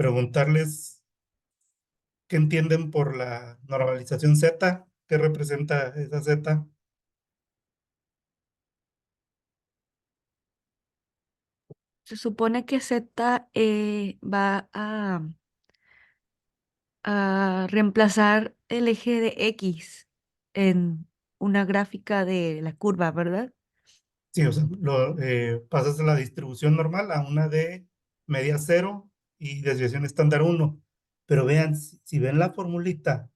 preguntarles qué entienden por la normalización Z, qué representa esa Z. Se supone que Z va a reemplazar el eje de X en una gráfica de la curva, ¿verdad? Sí, o sea, pasas de la distribución normal a una de media cero y desviación estándar uno. Pero vean, si ven la formulita,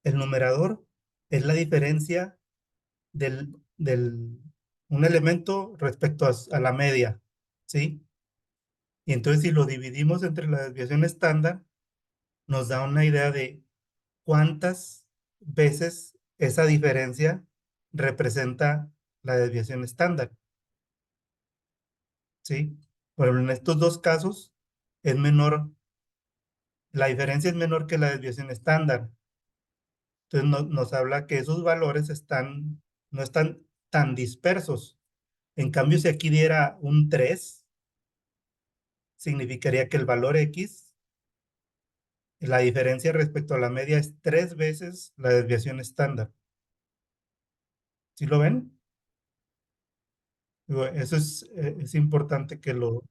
el numerador es la diferencia del un elemento respecto a la media, ¿sí? Y entonces si lo dividimos entre la desviación estándar, nos da una idea de cuántas veces esa diferencia representa la desviación estándar, ¿sí? Por ejemplo, en estos dos casos es menor, la diferencia es menor que la desviación estándar. Entonces nos habla que esos valores no están tan dispersos. En cambio, si aquí diera un 3, significaría que el valor X, la diferencia respecto a la media es 3 veces la desviación estándar. ¿Sí lo ven? Digo, eso es importante que lo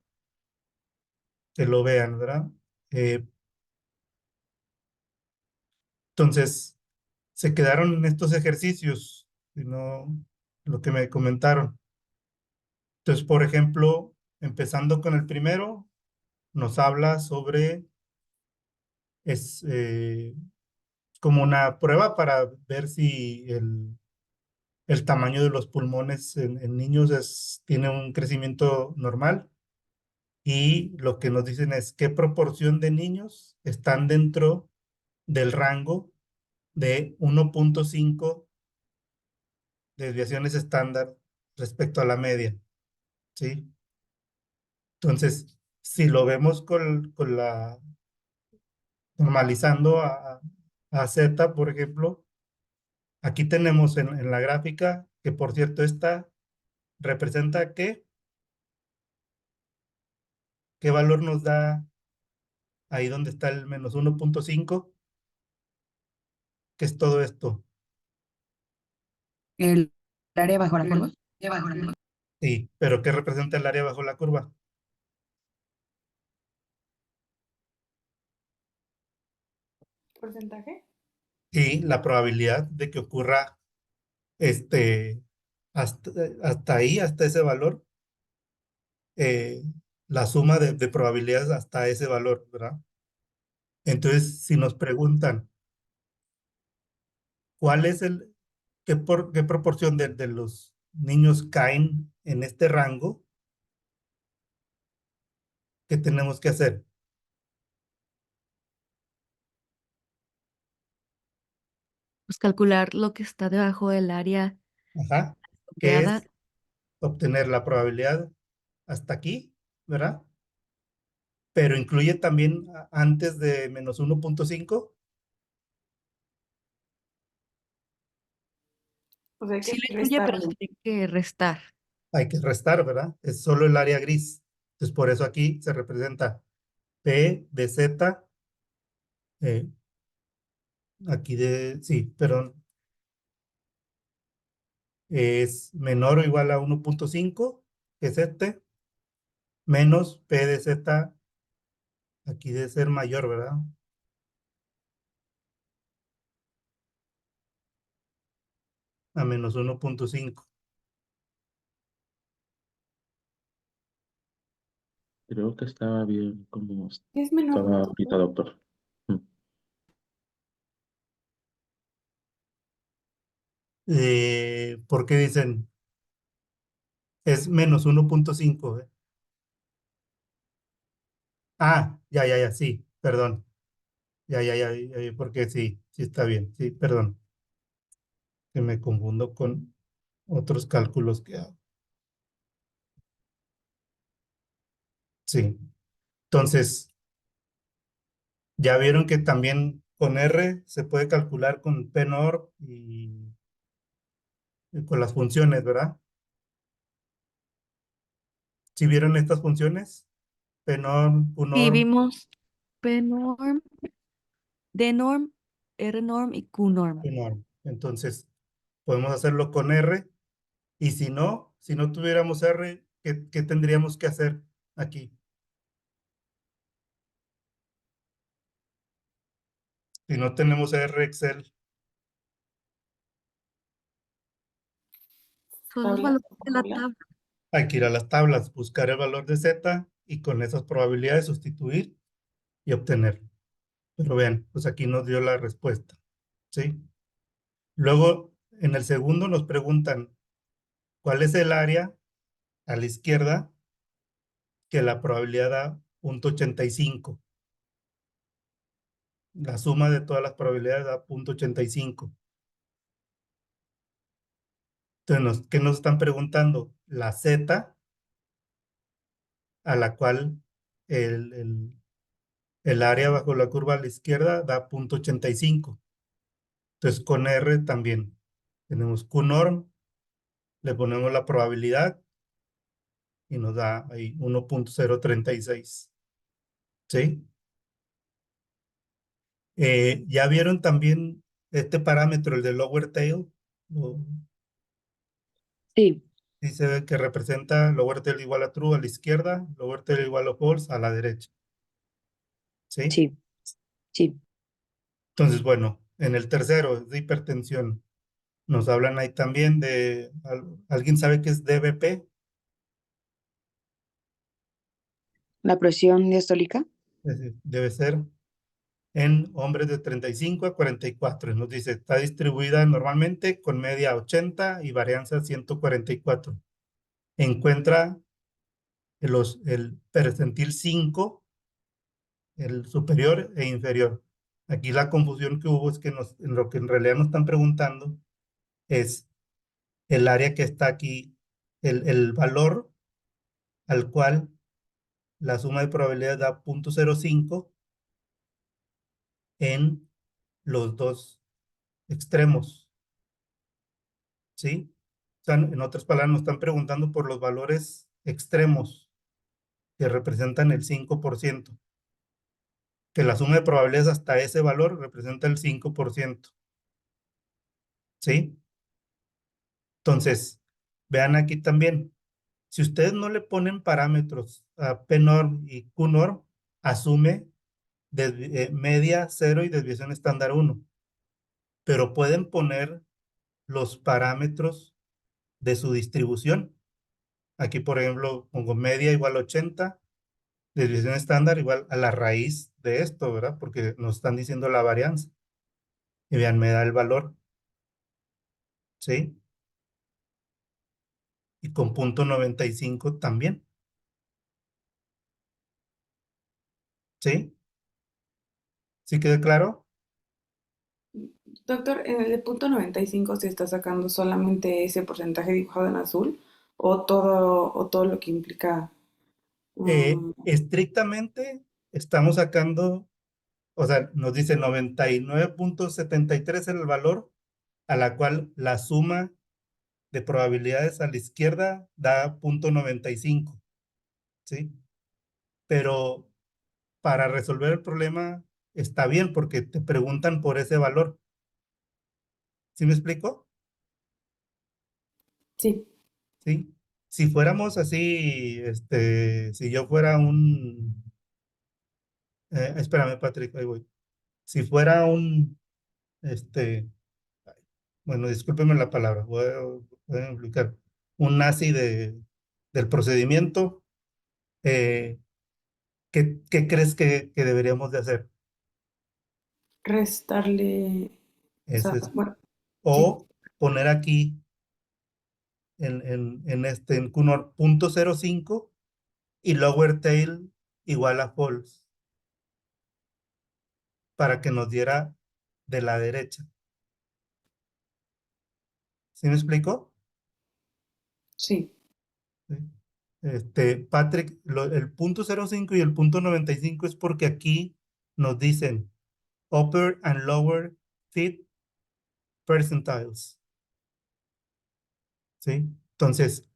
vean, ¿verdad? Eh, entonces, se quedaron en estos ejercicios, sino lo que me comentaron. Entonces, por ejemplo, empezando con el primero, nos habla sobre, es como una prueba para ver si el tamaño de los pulmones en niños tiene un crecimiento normal. Y lo que nos dicen es qué proporción de niños están dentro del rango de 1.5 desviaciones estándar respecto a la media, ¿sí? Entonces, si lo vemos con la normalizando a Z, por ejemplo, aquí tenemos en la gráfica, que por cierto esta representa qué valor nos da ahí donde está el menos 1.5, que es todo esto. El área bajo la curva. Sí, pero ¿qué representa el área bajo la curva? ¿Porcentaje? Y la probabilidad de que ocurra este, hasta ahí, hasta ese valor, eh, la suma de probabilidades hasta ese valor, ¿verdad? Entonces, si nos preguntan cuál es qué proporción de los niños caen en este rango, ¿qué tenemos que hacer? Pues calcular lo que está debajo del área Ajá, que sombreada. es obtener la probabilidad hasta aquí, ¿verdad? Pero incluye también antes de menos 1.5. O sea, hay Sí que lo incluye, pero restarlo. se tiene que restar. Hay que restar, ¿verdad? Es solo el área gris. Entonces, por eso aquí se representa P de Z, eh, sí, perdón, es menor o igual a 1.5, que es este, menos P de Z, aquí debe ser mayor, ¿verdad? A menos 1.5. Creo que estaba bien como ¿Es menor estaba punto ahorita, doctor. Mm. ¿Por qué dicen es menos 1.5? Ah, ya, sí, perdón. Ya, porque sí está bien, sí, perdón, que me confundo con otros cálculos que hago. Sí, entonces, ya vieron que también con R se puede calcular con PNOR y con las funciones, ¿verdad? ¿Sí vieron estas funciones? PNOR, Sí, PUNOR, vimos P norm, D norm, R norm y Q norm. Enorme. Entonces, podemos hacerlo con R. Y si no tuviéramos R, ¿qué tendríamos que hacer aquí? Si no tenemos R Excel, Son los Tabla, valores de la fórmula. tabla. hay que ir a las tablas, buscar el valor de Z y con esas probabilidades sustituir y obtenerlo. Pero vean, pues aquí nos dio la respuesta, ¿sí? Luego, en el segundo nos preguntan, ¿cuál es el área a la izquierda que la probabilidad da 0.85? La suma de todas las probabilidades da 0.85. Entonces, ¿qué nos están preguntando? La Z a la cual el área bajo la curva a la izquierda da 0.85. Entonces, con R también tenemos QNorm, le ponemos la probabilidad y nos da ahí 1.036. ¿Sí? Ya vieron también este parámetro, el de lower tail. Sí, Sí se ve que representa lower tail igual a true a la izquierda, lower tail igual a false a la derecha. ¿Sí? sí, sí. Entonces, bueno, en el tercero es de hipertensión. Nos hablan ahí también de, ¿alguien sabe qué es DBP? La presión diastólica. Es decir, debe ser en hombres de 35 a 44. Nos dice, está distribuida normalmente con media 80 y varianza 144. Encuentra el percentil 5, el superior e inferior. Aquí la confusión que hubo es que en lo que en realidad nos están preguntando es el área que está aquí, el valor al cual la suma de probabilidades da 0.05 en los dos extremos, ¿sí? O sea, en otras palabras, nos están preguntando por los valores extremos que representan el 5%, que la suma de probabilidades hasta ese valor representa el 5%, ¿sí? Entonces, vean aquí también, si ustedes no le ponen parámetros a P-norm y Q-norm, asume media 0 y desviación estándar 1, pero pueden poner los parámetros de su distribución. Aquí, por ejemplo, pongo media igual a 80, desviación estándar igual a la raíz de esto, ¿verdad? Porque nos están diciendo la varianza. Y vean, me da el valor, ¿sí? Y con 0.95 también, ¿sí? ¿Sí quedó claro? Doctor, en el de punto 95 se está sacando solamente ese porcentaje dibujado en azul o todo lo que implica. Estrictamente estamos sacando, o sea, nos dice 99.73 el valor a la cual la suma de probabilidades a la izquierda da 0.95, ¿sí? Pero para resolver el problema está bien porque te preguntan por ese valor. ¿Sí me explico? Sí, ¿Sí? Si fuéramos así, si yo fuera un, espérame, Patrick, ahí voy. Si fuera un, este, bueno, discúlpeme la palabra, voy a explicar. Un nazi del procedimiento, eh, ¿qué crees que deberíamos de hacer? restarle, o Ese sea, es, bueno, sí, o poner aquí en Cunor 0.05 y lower tail igual a false para que nos diera de la derecha. ¿Sí me explico? sí, Sí. Patrick, el 0.05 y el 0.95 es porque aquí nos dicen upper and lower fit percentiles. ¿Sí? Entonces,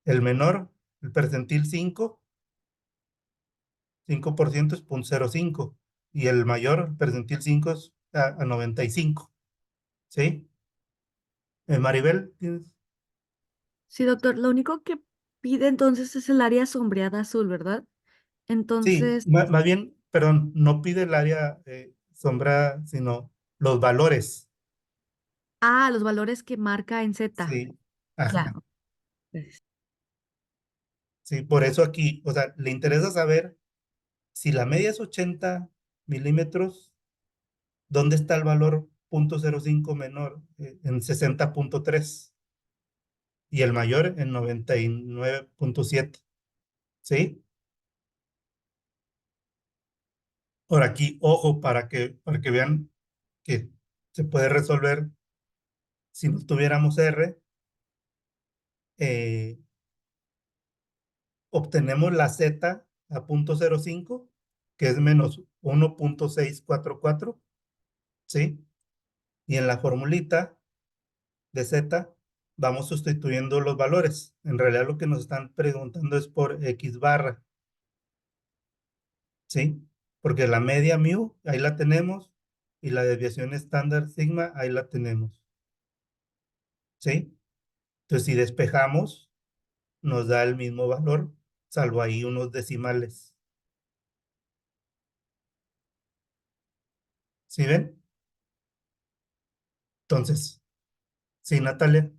el menor, el percentil 5% es 0.05 y el mayor, percentil 5, es a 95, ¿sí? Maribel, ¿tienes? Sí, doctor, lo único que pide entonces es el área sombreada azul, ¿verdad? Sí, Entonces, más bien, perdón, no pide el área sombra, sino los valores. los valores que marca en Z. Sí, Ya. ajá. Pues, Sí, por eso aquí, o sea, le interesa saber si la media es 80 milímetros, ¿dónde está el valor 0.05 menor? En 60.3 y el mayor en 99.7, ¿sí? Ahora aquí, ojo, para que vean que se puede resolver si no tuviéramos R, eh, obtenemos la Z a 0.05, que es menos 1.644, ¿sí? Y en la formulita de Z vamos sustituyendo los valores. En realidad lo que nos están preguntando es por X barra, ¿sí? Porque la media mu, ahí la tenemos, y la desviación estándar sigma, ahí la tenemos, ¿sí? Entonces, si despejamos, nos da el mismo valor, salvo ahí unos decimales. ¿Sí ven? Entonces, sí, Natalia.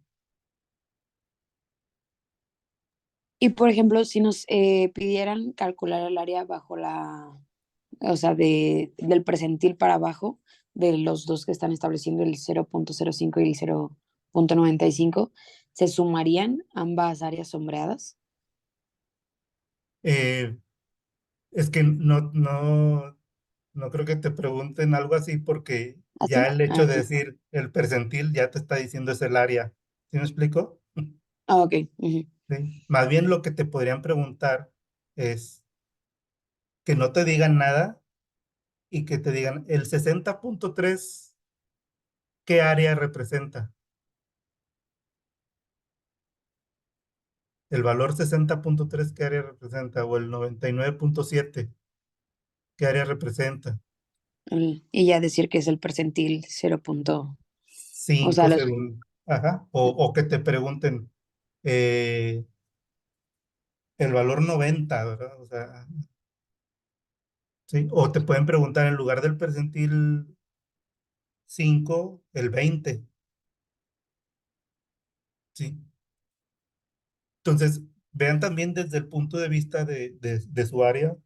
Y por ejemplo, si nos pidieran calcular el área bajo o sea, del percentil para abajo, de los dos que están estableciendo el 0.05 y el 0.95, ¿se sumarían ambas áreas sombreadas? Eh, es que no creo que te pregunten algo así porque ya ¿Así? el Ah, hecho de ok. decir el percentil ya te está diciendo es el área. ¿Sí me explico? Ah, ok. Ujú. Sí. Más bien lo que te podrían preguntar es que no te digan nada y que te digan el 60.3, ¿qué área representa? El valor 60.3, ¿qué área representa? O el 99.7, ¿qué área representa? Y ya decir que es el percentil 0. O sea, 5 según, ajá, o que te pregunten eh, el valor 90, ¿verdad? O sea, sí, o te pueden preguntar en lugar del percentil 5 el 20, ¿sí? Entonces, vean también desde el punto de vista de su área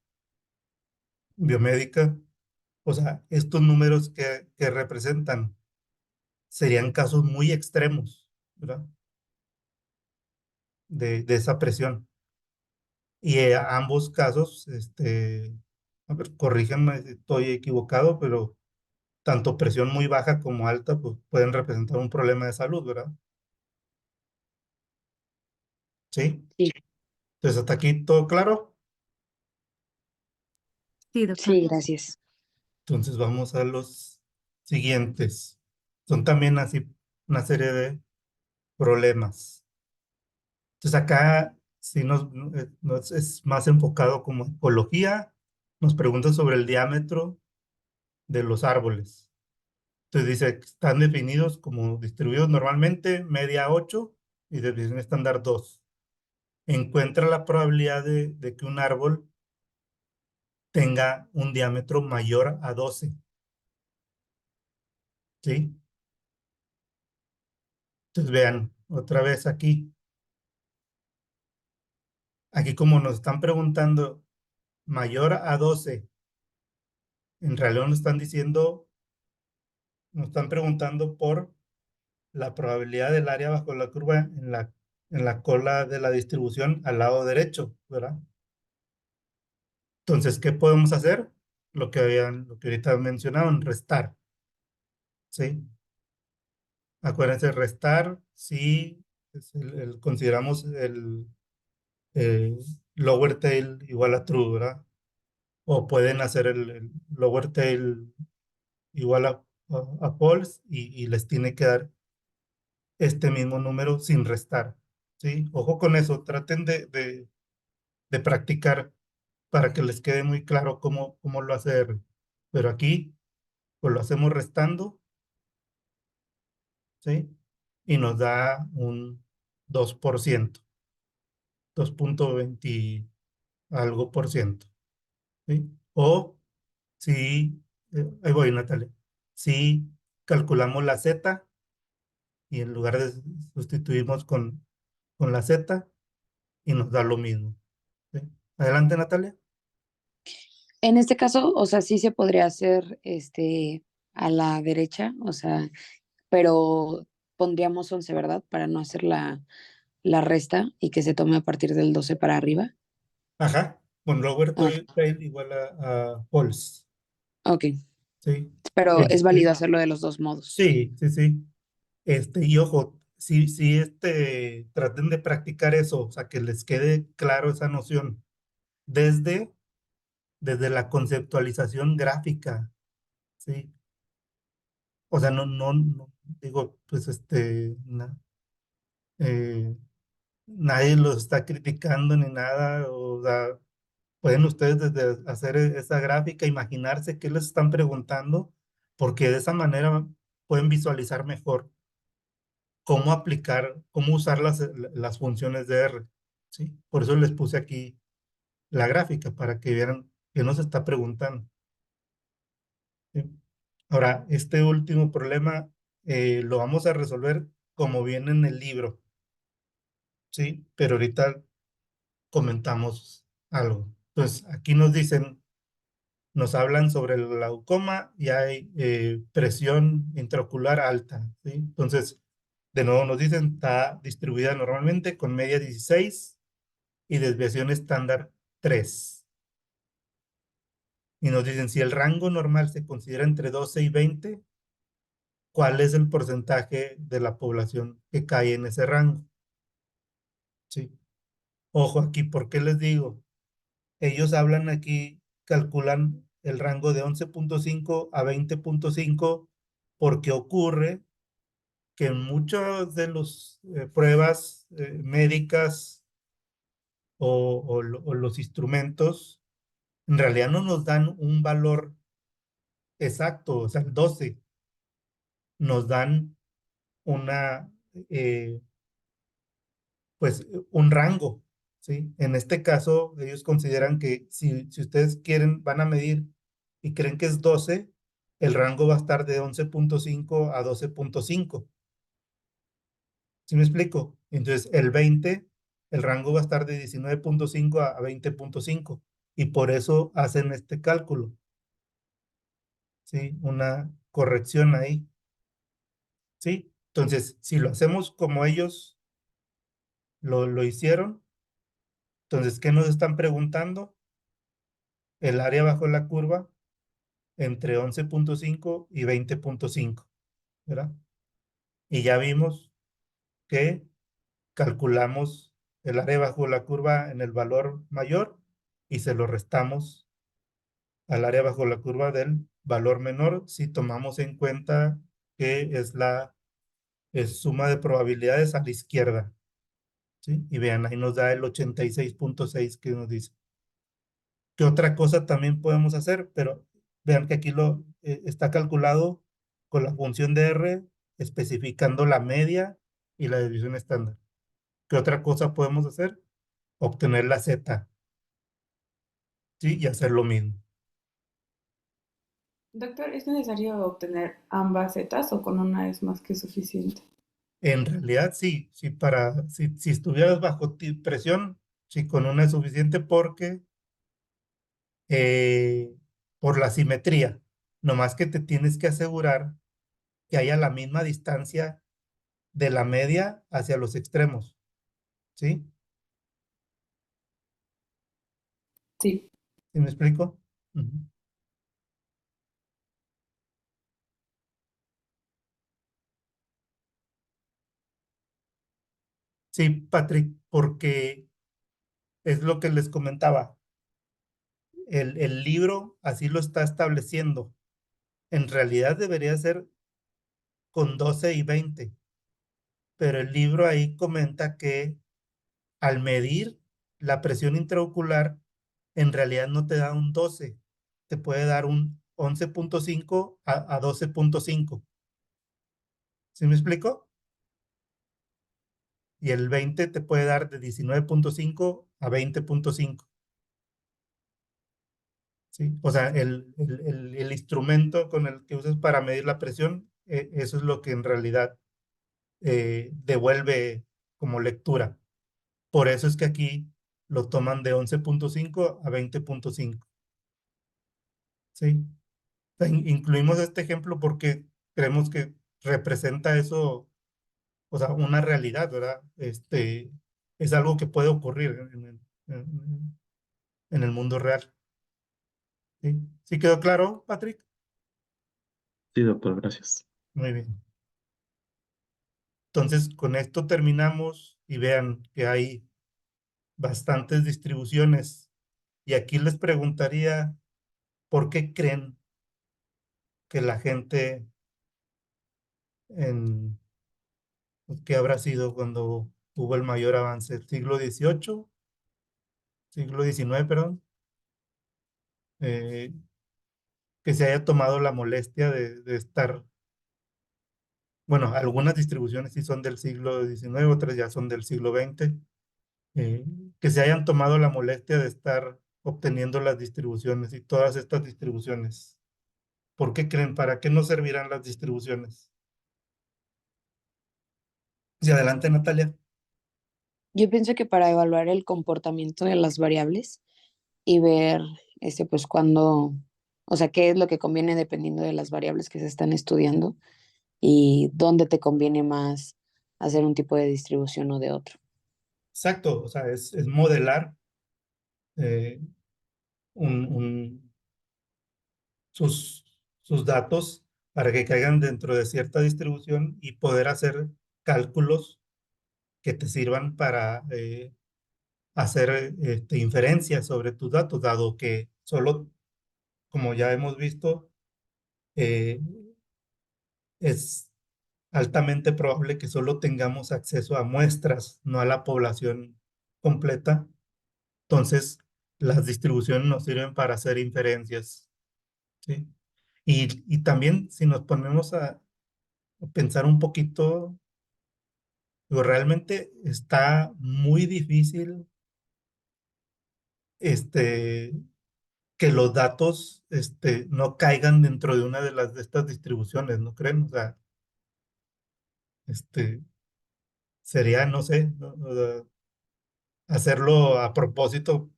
biomédica, o sea, estos números que representan serían casos muy extremos, ¿verdad? De esa presión. Y ambos casos, a ver, corríjanme si estoy equivocado, pero tanto presión muy baja como alta, pues pueden representar un problema de salud, ¿verdad? Sí. Sí, Entonces, hasta aquí todo claro. sí, doctor. sí, gracias. Entonces, vamos a los siguientes. Son también así una serie de problemas. Entonces, acá sí es más enfocado como ecología. Nos pregunta sobre el diámetro de los árboles. Entonces dice que están definidos como distribuidos normalmente, media 8 y desviación estándar 2. Encuentra la probabilidad de que un árbol tenga un diámetro mayor a 12, ¿sí? Entonces vean, otra vez aquí como nos están preguntando mayor a 12, en realidad nos están preguntando por la probabilidad del área bajo la curva en la cola de la distribución al lado derecho, ¿verdad? Entonces, ¿qué podemos hacer? Lo que ahorita mencionaban, restar, ¿sí? Acuérdense, restar si consideramos el lower tail igual a true, ¿verdad? O pueden hacer el lower tail igual a false y les tiene que dar este mismo número sin restar, ¿sí? Ojo con eso, traten de practicar para que les quede muy claro cómo lo hace R. pero aquí pues lo hacemos restando, ¿sí? Y nos da un 2%, 2.20 algo por ciento, ¿sí? O si, ahí voy, Natalia, si calculamos la Z y en lugar de sustituimos con la Z y nos da lo mismo, ¿sí? Adelante, Natalia. En este caso, o sea, sí se podría hacer a la derecha, o sea, pero pondríamos 11, ¿verdad? Para no hacer la resta y que se tome a partir del 12 para arriba. Ajá, bueno, lower Ah, tail igual a false, ok, ¿sí? pero es válido Este, hacerlo de los dos modos. sí, sí, sí. Y ojo, si traten de practicar eso, o sea, que les quede claro esa noción desde, desde la conceptualización gráfica, ¿sí? O sea, no digo, pues eh, nadie los está criticando ni nada, o sea, pueden ustedes desde hacer esa gráfica, imaginarse qué les están preguntando, porque de esa manera pueden visualizar mejor cómo aplicar, cómo usar las funciones de R, ¿sí? Por eso les puse aquí la gráfica, para que vieran qué nos está preguntando, ¿sí? Ahora, este último problema lo vamos a resolver como viene en el libro, ¿sí? Pero ahorita comentamos algo. Entonces, aquí nos dicen, nos hablan sobre el glaucoma y hay presión intraocular alta, ¿sí? Entonces, de nuevo nos dicen, está distribuida normalmente con media 16 y desviación estándar 3. Y nos dicen, si el rango normal se considera entre 12 y 20, ¿cuál es el porcentaje de la población que cae en ese rango? ¿Sí? Ojo aquí, ¿por qué les digo? Ellos hablan aquí, calculan el rango de 11.5 a 20.5 porque ocurre que en muchas de las pruebas médicas o los instrumentos en realidad no nos dan un valor exacto, o sea, el 12, nos dan una, eh, pues, un rango, ¿sí? En este caso, ellos consideran que si ustedes quieren, van a medir y creen que es 12, el rango va a estar de 11.5 a 12.5. ¿Sí me explico? Entonces, el 20, el rango va a estar de 19.5 a 20.5. Y por eso hacen este cálculo, ¿sí? Una corrección ahí, ¿sí? Entonces, si lo hacemos como ellos lo hicieron, entonces, ¿qué nos están preguntando? El área bajo la curva entre 11.5 y 20.5, ¿verdad? Y ya vimos que calculamos el área bajo la curva en el valor mayor y se lo restamos al área bajo la curva del valor menor si tomamos en cuenta que es suma de probabilidades a la izquierda, ¿sí? Y vean, ahí nos da el 86.6 que nos dice. ¿Qué otra cosa también podemos hacer? Pero vean que aquí está calculado con la función de R, especificando la media y la desviación estándar. ¿Qué otra cosa podemos hacer? Obtener la Z, ¿sí? Y hacer lo mismo. Doctor, ¿es necesario obtener ambas zetas o con una es más que suficiente? En realidad, sí, si estuvieras bajo presión, sí, con una es suficiente porque eh, por la simetría, nomás que te tienes que asegurar que haya la misma distancia de la media hacia los extremos, ¿sí? Sí. ¿Sí me explico? Ujú. Sí, Patrick, porque es lo que les comentaba, el libro así lo está estableciendo. En realidad debería ser con 12 y 20, pero el libro ahí comenta que al medir la presión intraocular, en realidad no te da un 12, te puede dar un 11.5 a 12.5. ¿Sí me explico? Y el 20 te puede dar de 19.5 a 20.5. ¿Sí? O sea, el instrumento con el que usas para medir la presión, eso es lo que en realidad devuelve como lectura. Por eso es que aquí lo toman de 11.5 a 20.5. ¿Sí? O sea, incluimos este ejemplo porque creemos que representa eso, o sea, una realidad, ¿verdad? Es algo que puede ocurrir en el mundo real. ¿Sí? ¿Sí quedó claro, Patrick? Sí, doctor, gracias. Muy bien. Entonces, con esto terminamos y vean que hay bastantes distribuciones. Y aquí les preguntaría, ¿por qué creen que la gente en qué habrá sido cuando hubo el mayor avance? ¿El siglo XVIII? ¿Siglo XIX, perdón? Eh, que se haya tomado la molestia de estar, bueno, algunas distribuciones sí son del siglo XIX, otras ya son del siglo XX, eh, que se hayan tomado la molestia de estar obteniendo las distribuciones y todas estas distribuciones. ¿Por qué creen? ¿Para qué nos servirán las distribuciones? Y adelante, Natalia. Yo pienso que para evaluar el comportamiento de las variables y ver, pues cuándo, o sea, qué es lo que conviene dependiendo de las variables que se están estudiando y dónde te conviene más hacer un tipo de distribución o de otro. Exacto, o sea, es modelar eh, un, un- sus, sus datos para que caigan dentro de cierta distribución y poder hacer cálculos que te sirvan para hacer inferencias sobre tus datos, dado que solo, como ya hemos visto, eh, es altamente probable que solo tengamos acceso a muestras, no a la población completa. Entonces, las distribuciones nos sirven para hacer inferencias, ¿sí? Y también si nos ponemos a pensar un poquito, digo, realmente está muy difícil este, que los datos no caigan dentro de una de estas distribuciones, ¿no creen? O sea, este, sería, no sé, ¿no? O sea, hacerlo a propósito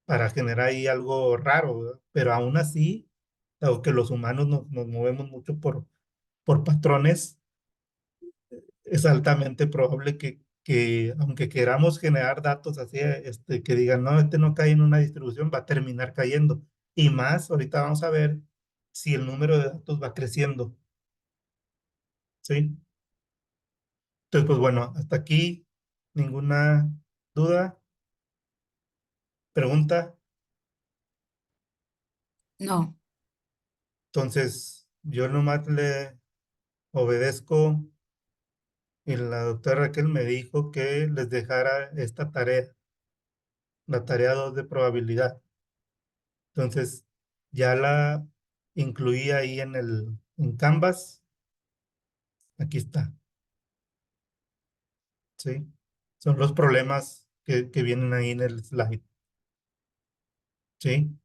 para generar ahí algo raro, ¿verdad? Pero aún así, dado que los humanos nos movemos mucho por patrones, es altamente probable que aunque queramos generar datos así, que digan, no, este no cae en una distribución, va a terminar cayendo. Y más, ahorita vamos a ver si el número de datos va creciendo, ¿sí? Entonces, pues bueno, hasta aquí, ninguna duda, pregunta. No. Entonces, yo nomás le obedezco y la doctora Raquel me dijo que les dejara esta tarea, la tarea 2 de probabilidad. Entonces, ya la incluí ahí en Canvas. Aquí está, ¿sí? Son los problemas que vienen ahí en el slide, ¿sí?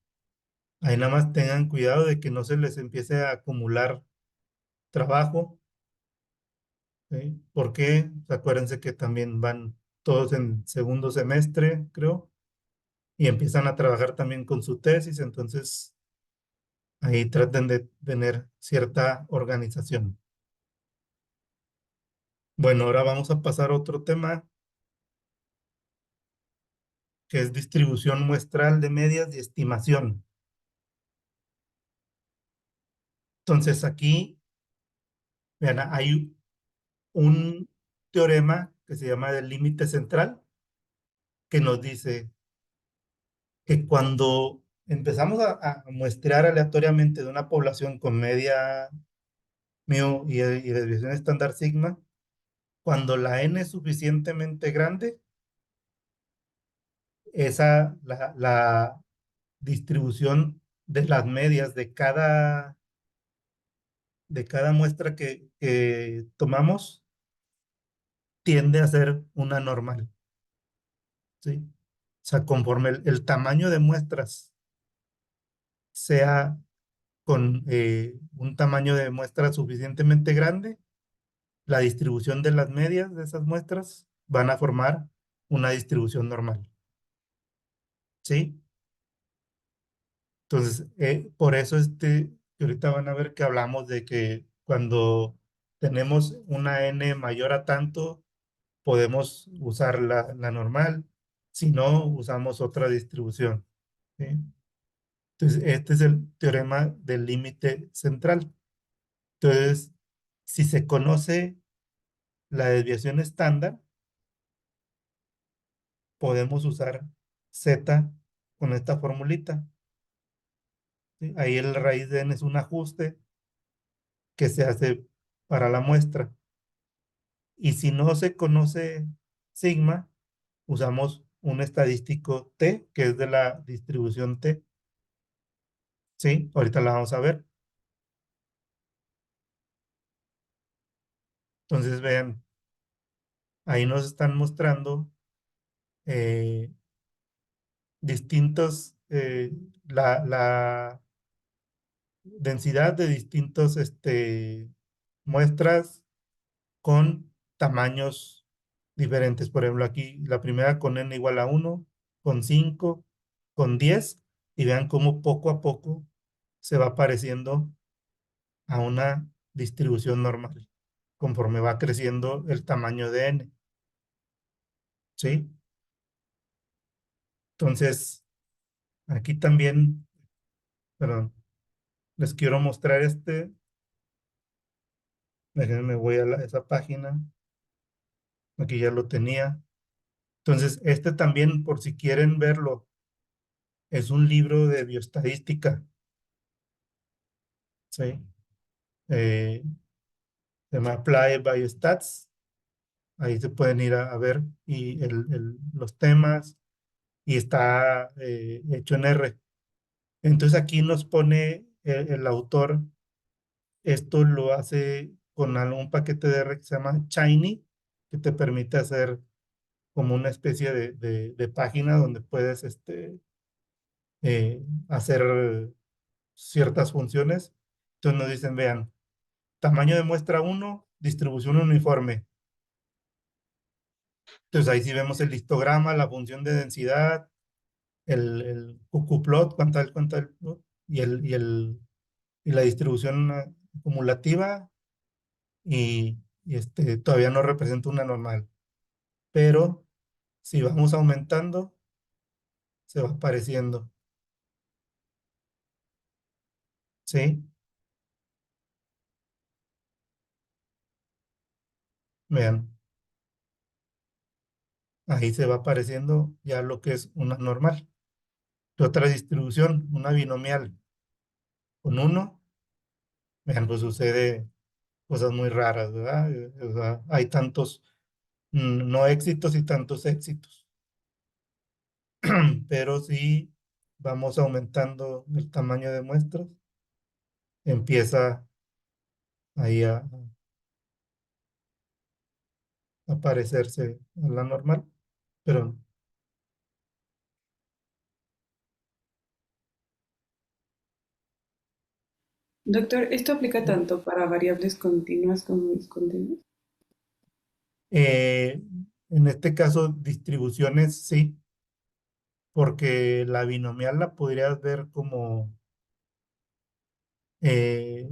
Ahí nada más tengan cuidado de que no se les empiece a acumular trabajo, ¿sí? Porque acuérdense que también van todos en segundo semestre, creo, y empiezan a trabajar también con su tesis, entonces ahí traten de tener cierta organización. Bueno, ahora vamos a pasar a otro tema que es distribución muestral de medias y estimación. Entonces aquí, vean, hay un teorema que se llama el límite central que nos dice que cuando empezamos a muestrear aleatoriamente de una población con media mu y desviación estándar sigma, cuando la n es suficientemente grande, la distribución de las medias de cada muestra que tomamos tiende a ser una normal, ¿sí? O sea, conforme el tamaño de muestras sea con un tamaño de muestra suficientemente grande, la distribución de las medias de esas muestras van a formar una distribución normal, ¿sí? Entonces, por eso que ahorita van a ver que hablamos de que cuando tenemos una n mayor a tanto, podemos usar la normal, si no, usamos otra distribución, ¿sí? Entonces, este es el teorema del límite central. Entonces, si se conoce la desviación estándar, podemos usar z con esta formulita, ¿sí? Ahí el raíz de n es un ajuste que se hace para la muestra. Y si no se conoce sigma, usamos un estadístico t, que es de la distribución t. Sí, ahorita la vamos a ver. Entonces, vean, ahí nos están mostrando eh, distintos, la densidad de distintos muestras con tamaños diferentes. Por ejemplo, aquí la primera con n igual a 1, con 5, con 10, y vean cómo poco a poco se va pareciendo a una distribución normal, conforme va creciendo el tamaño de n, ¿sí? Entonces, aquí también, perdón, les quiero mostrar déjenme voy a esa página, aquí ya lo tenía. Entonces, también, por si quieren verlo, es un libro de bioestadística, ¿sí? Se llama Apply Biostats. Ahí se pueden ir a ver y los temas y está hecho en R. Entonces aquí nos pone el autor, esto lo hace con algún paquete de R que se llama Shiny, que te permite hacer como una especie de página donde puedes hacer ciertas funciones. Entonces nos dicen, vean, tamaño de muestra 1, distribución uniforme. Entonces ahí sí vemos el histograma, la función de densidad, el QQ-plot, ¿no? y la distribución acumulativa y todavía no representa una normal. Pero si vamos aumentando, se va apareciendo. ¿Sí? Vean, ahí se va apareciendo ya lo que es una normal. Otra distribución, una binomial con 1, vean, pues sucede cosas muy raras, ¿verdad? O sea, hay tantos no éxitos y tantos éxitos. Pero si vamos aumentando el tamaño de muestras, empieza ahí a parecerse a la normal. Pero Doctor, ¿esto aplica tanto para variables continuas como discontinuas? eh, en este caso, distribuciones sí, porque la binomial la podrías ver como, eh,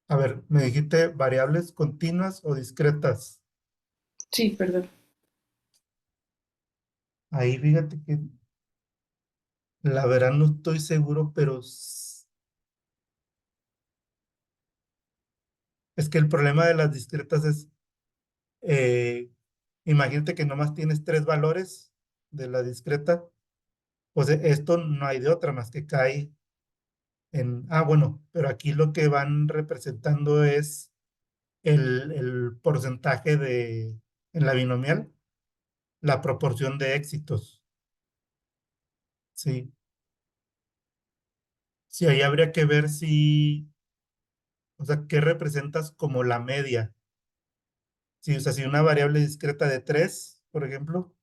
a ver, me dijiste variables continuas o discretas. Sí, perdón. Ahí fíjate que la verdad no estoy seguro, pero es que el problema de las discretas es, eh, imagínate que nomás tienes 3 valores de la discreta, pues esto no hay de otra más que cae bueno, pero aquí lo que van representando es el porcentaje en la binomial, la proporción de éxitos, ¿sí? Sí, ahí habría que ver si, o sea, qué representas como la media. Sí, o sea, si una variable discreta de 3, por ejemplo,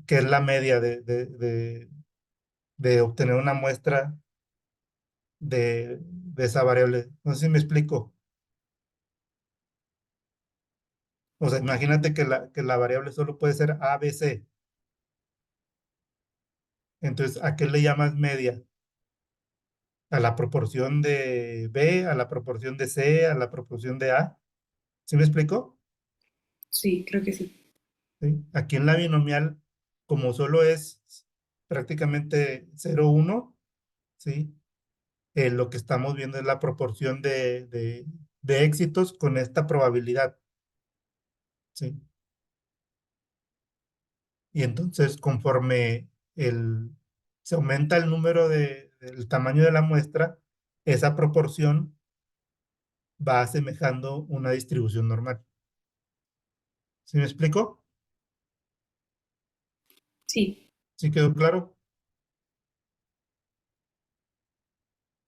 que es la media de obtener una muestra de esa variable. No sé si me explico. O sea, imagínate que la variable solo puede ser A, B, C. Entonces, ¿a qué le llamas media? ¿A la proporción de B, a la proporción de C, a la proporción de A? ¿Sí me explico? Sí, creo que sí. ¿Sí? Aquí en la binomial, como solo es prácticamente 0, 1, ¿sí? Lo que estamos viendo es la proporción de éxitos con esta probabilidad, ¿sí? Y entonces, conforme se aumenta el número del tamaño de la muestra, esa proporción va asemejando una distribución normal. ¿Sí me explico? Sí. ¿Sí quedó claro?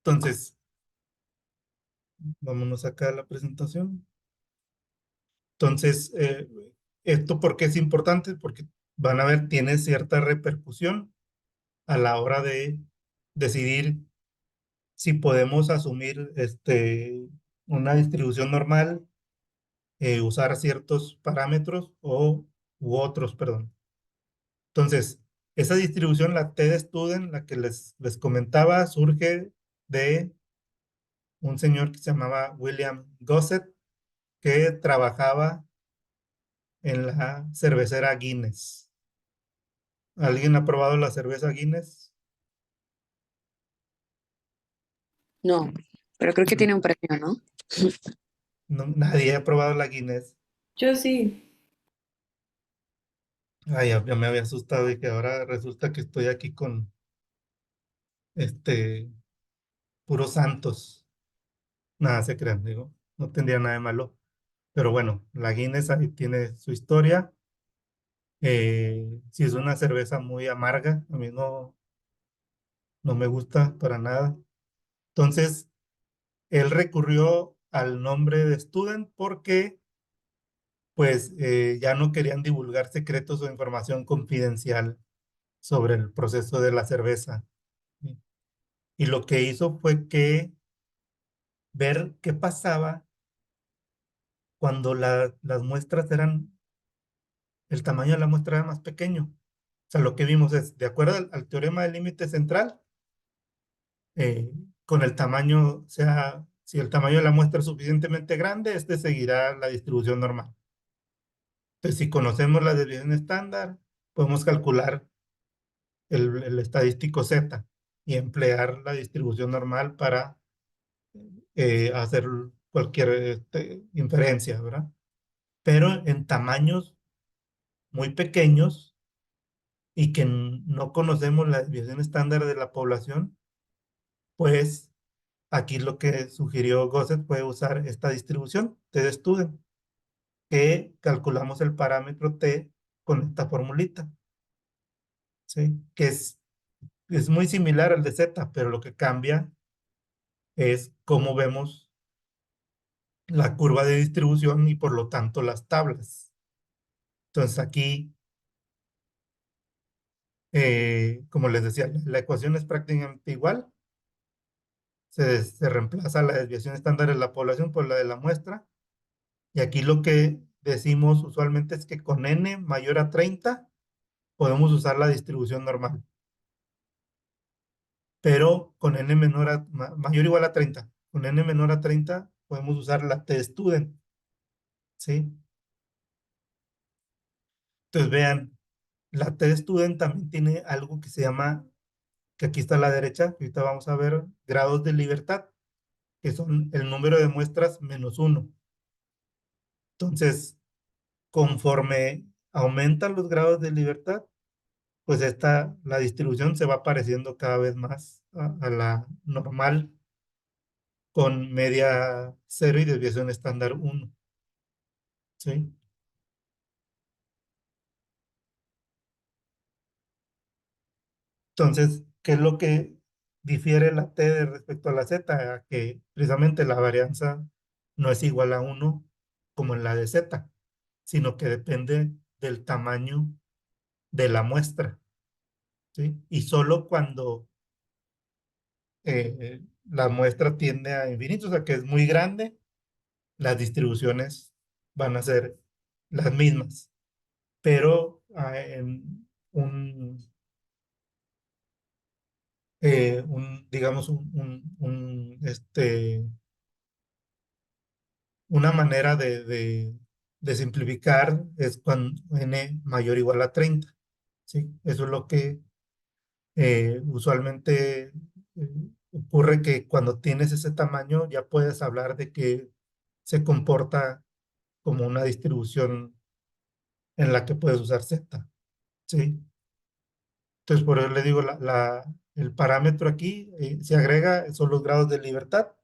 Entonces, vámonos acá a la presentación. Entonces, ¿esto por qué es importante? Porque van a ver, tiene cierta repercusión a la hora de decidir si podemos asumir una distribución normal, usar ciertos parámetros u otros, perdón. Entonces, esa distribución, la T de Student, la que les comentaba, surge de un señor que se llamaba William Gossett, que trabajaba en la cervecera Guinness. ¿Alguien ha probado la cerveza Guinness? No, pero creo que Mm, tiene un premio, ¿no? No, nadie ha probado la Guinness. Yo sí. Ay, ya me había asustado y que ahora resulta que estoy aquí con este puros santos. Nada, se crean, digo, no tendría nada de malo. Pero bueno, la Guinness ahí tiene su historia. Sí, es una cerveza muy amarga, a mí no me gusta para nada. Entonces, él recurrió al nombre de Student porque pues ya no querían divulgar secretos o información confidencial sobre el proceso de la cerveza. ¿Sí? Y lo que hizo fue que ver qué pasaba cuando las muestras el tamaño de la muestra era más pequeño. O sea, lo que vimos es, de acuerdo al teorema del límite central, eh, con el tamaño, o sea, si el tamaño de la muestra es suficientemente grande, este seguirá la distribución normal. Entonces, si conocemos la desviación estándar, podemos calcular el estadístico Z y emplear la distribución normal para hacer cualquier inferencia, ¿verdad? Pero en tamaños muy pequeños y que no conocemos la desviación estándar de la población, pues aquí lo que sugirió Gossett fue usar esta distribución T de Student, que calculamos el parámetro T con esta formulita, ¿sí? Que es muy similar al de Z, pero lo que cambia es cómo vemos la curva de distribución y por lo tanto las tablas. Entonces aquí, como les decía, la ecuación es prácticamente igual. Se reemplaza la desviación estándar de la población por la de la muestra. Y aquí lo que decimos usualmente es que con n mayor a 30 podemos usar la distribución normal. Pero con n mayor o igual a 30, con n menor a 30 podemos usar la t-student. ¿Sí? Entonces vean, la t-student también tiene algo que se llama, que aquí está a la derecha, que ahorita vamos a ver, grados de libertad, que son el número de muestras menos uno. Entonces, conforme aumentan los grados de libertad, pues la distribución se va pareciendo cada vez más a la normal con media cero y desviación estándar 1. ¿Sí? Entonces, ¿qué es lo que difiere la t de respecto a la z? A que precisamente la varianza no es igual a 1 como en la de z, sino que depende del tamaño de la muestra, ¿sí? Y solo cuando la muestra tiende a infinito, o sea que es muy grande, las distribuciones van a ser las mismas, pero en digamos, una manera de simplificar es cuando n mayor o igual a 30, ¿sí? Eso es lo que usualmente ocurre, que cuando tienes ese tamaño ya puedes hablar de que se comporta como una distribución en la que puedes usar z, ¿sí? Entonces, por eso le digo, el parámetro aquí se agrega, son los grados de libertad,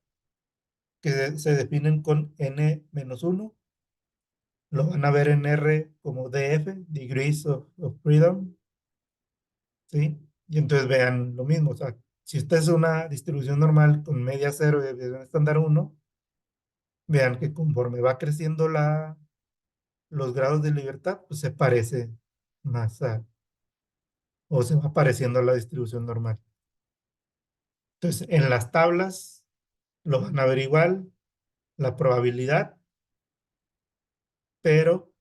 que se definen con n-1. Lo van a ver en R como DF, Degrees of Freedom, ¿sí? Y entonces vean lo mismo, o sea, si esta es una distribución normal con media 0 y desviación estándar 1, vean que conforme va creciendo los grados de libertad, pues se parece más o se va pareciendo a la distribución normal. Entonces, en las tablas lo van a ver igual, la probabilidad, pero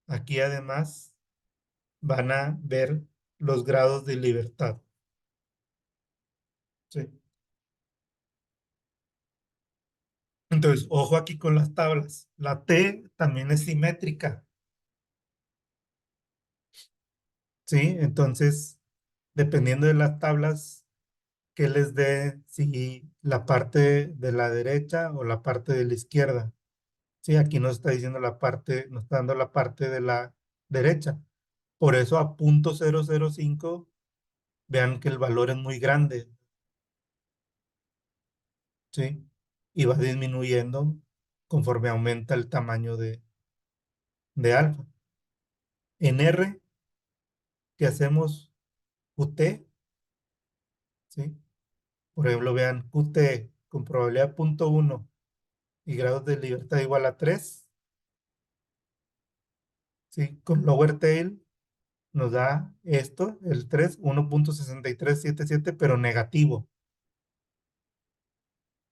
aquí además van a ver los grados de libertad, ¿sí? Entonces, ojo aquí con las tablas. La T también es simétrica, ¿sí? Entonces, dependiendo de las tablas que les dé, si la parte de la derecha o la parte de la izquierda. Sí, aquí nos está diciendo la parte, nos está dando la parte de la derecha. Por eso a 0.005, vean que el valor es muy grande, ¿sí? Y va disminuyendo conforme aumenta el tamaño de alfa. En R, que hacemos QT, ¿sí? Por ejemplo, vean QT con probabilidad 0.1 y grados de libertad igual a 3, ¿sí? Con lower tail nos da esto, el 3, 1.6377, pero negativo,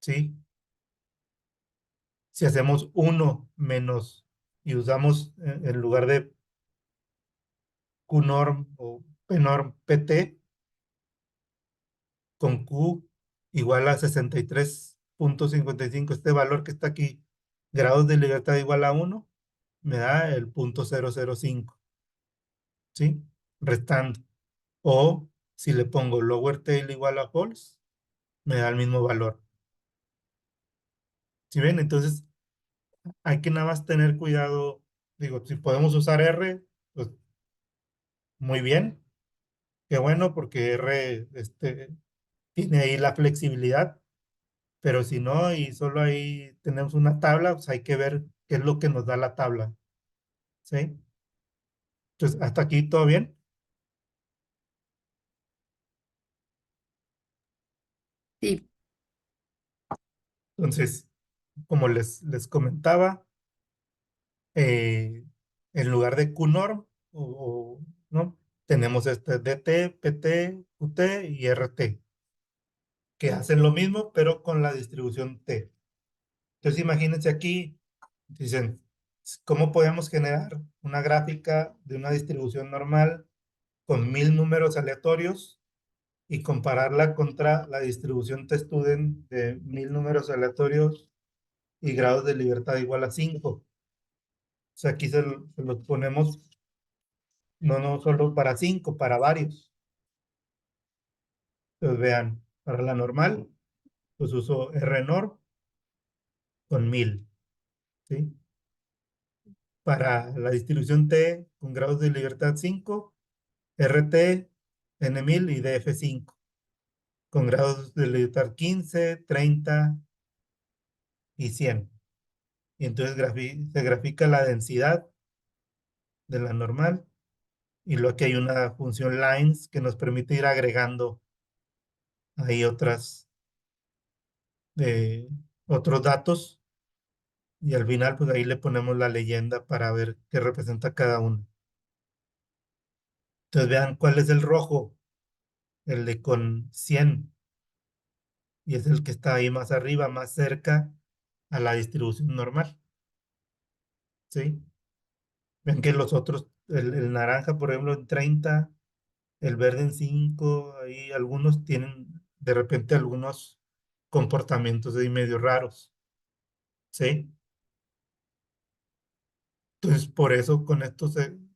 ¿sí? Si hacemos 1 menos y usamos en lugar de QNorm o PNorm PT, con Q igual a 63.55, este valor que está aquí, grados de libertad igual a 1, me da el 0.005, ¿sí? Restando. O si le pongo lower tail igual a false, me da el mismo valor. ¿Sí ven? Entonces, hay que nada más tener cuidado. Digo, si podemos usar R, pues muy bien. Qué bueno, porque R tiene ahí la flexibilidad, pero si no, y solo ahí tenemos una tabla, pues hay que ver qué es lo que nos da la tabla, ¿sí? Entonces, hasta aquí todo bien. Sí, Entonces, como les comentaba, en lugar de QNorm, ¿no? Tenemos este DT, PT, QT y RT, que hacen lo mismo, pero con la distribución T. Entonces, imagínense aquí, dicen, ¿cómo podemos generar una gráfica de una distribución normal con 1000 números aleatorios y compararla contra la distribución T-Student de 1000 números aleatorios y grados de libertad igual a 5? O sea, aquí se los ponemos no solo para 5, para varios. Entonces, vean, para la normal, pues uso RNorm con 1000, ¿sí? Para la distribución T con grados de libertad 5, RT, N1000 y DF5, con grados de libertad 15, 30 y 100. Y entonces se grafica la densidad de la normal, y luego aquí hay una función lines que nos permite ir agregando ahí otros datos y al final pues ahí le ponemos la leyenda para ver qué representa cada uno. Entonces vean cuál es el rojo, el de con 100 y es el que está ahí más arriba, más cerca a la distribución normal, ¿sí? Ven que los otros, el naranja, por ejemplo, en 30, el verde en 5, ahí algunos tienen de repente algunos comportamientos ahí medio raros, ¿sí? Entonces, por eso con esto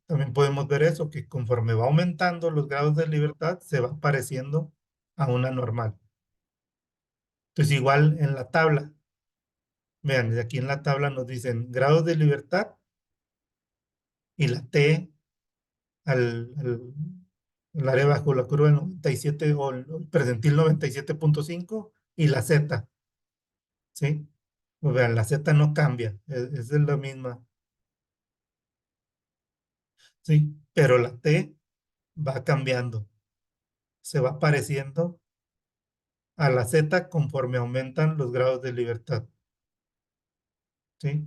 también podemos ver eso, que conforme va aumentando los grados de libertad, se va pareciendo a una normal. Entonces, igual en la tabla, vean, de aquí en la tabla nos dicen grados de libertad y la T al área bajo la curva del 97 o el percentil 97.5 y la Z, ¿sí? Pues vean, la Z no cambia, es la misma, ¿sí? Pero la T va cambiando, se va pareciendo a la Z conforme aumentan los grados de libertad, ¿sí?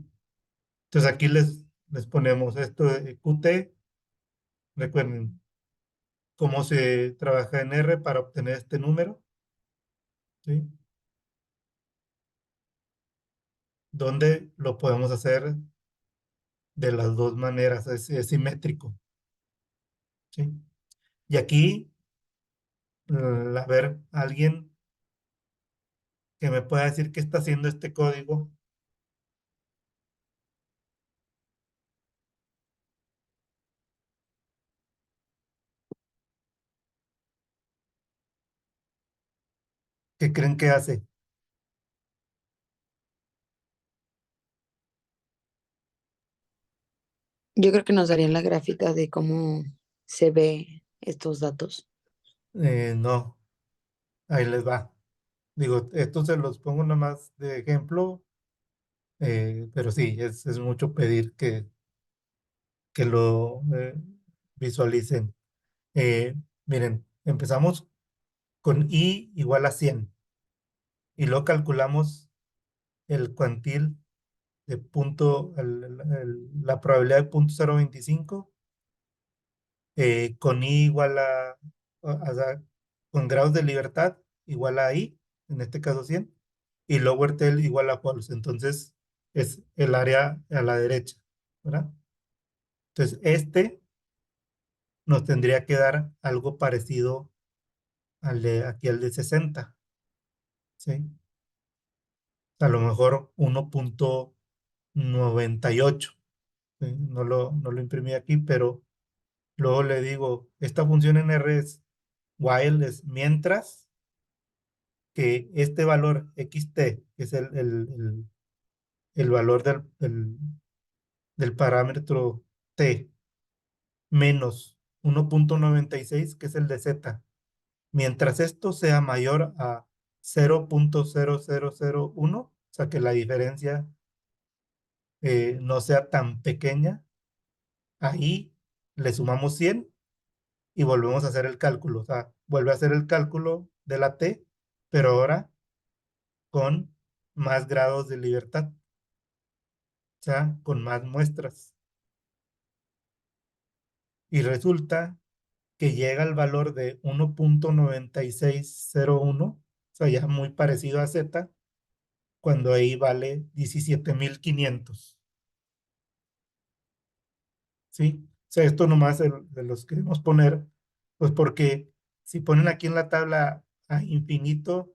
Entonces aquí les ponemos esto de QT, recuerden cómo se trabaja en R para obtener este número, ¿sí? Donde lo podemos hacer de las dos maneras, es simétrico, ¿sí? Y aquí, a ver, alguien que me pueda decir qué está haciendo este código, ¿qué creen que hace? Yo creo que nos darían la gráfica de cómo se ve estos datos. No, ahí les va. Digo, esto se los pongo nomás de ejemplo, pero sí, es mucho pedir que lo visualicen. Eh, Miren, empezamos con i igual a 100 y luego calculamos el cuantil de la probabilidad de 0.025 con i igual o sea, con grados de libertad igual a i, en este caso 100 y lower tail igual a false. Entonces es el área a la derecha, ¿verdad? Entonces este nos tendría que dar algo parecido aquí al de 60, ¿sí? A lo mejor 1.98, ¿sí? No lo imprimí aquí, pero luego le digo, esta función en R es while, es mientras que este valor xt, que es el valor del parámetro t, menos 1.96, que es el de z, mientras esto sea mayor a 0.0001, o sea que la diferencia no sea tan pequeña, ahí le sumamos 100 y volvemos a hacer el cálculo. O sea, vuelve a hacer el cálculo de la t, pero ahora con más grados de libertad, o sea, con más muestras. Y resulta que llega al valor de 1.9601, o sea, ya muy parecido a Z, cuando ahí vale 17.500, ¿sí? O sea, esto nomás de los queremos poner, pues porque si ponen aquí en la tabla a infinito,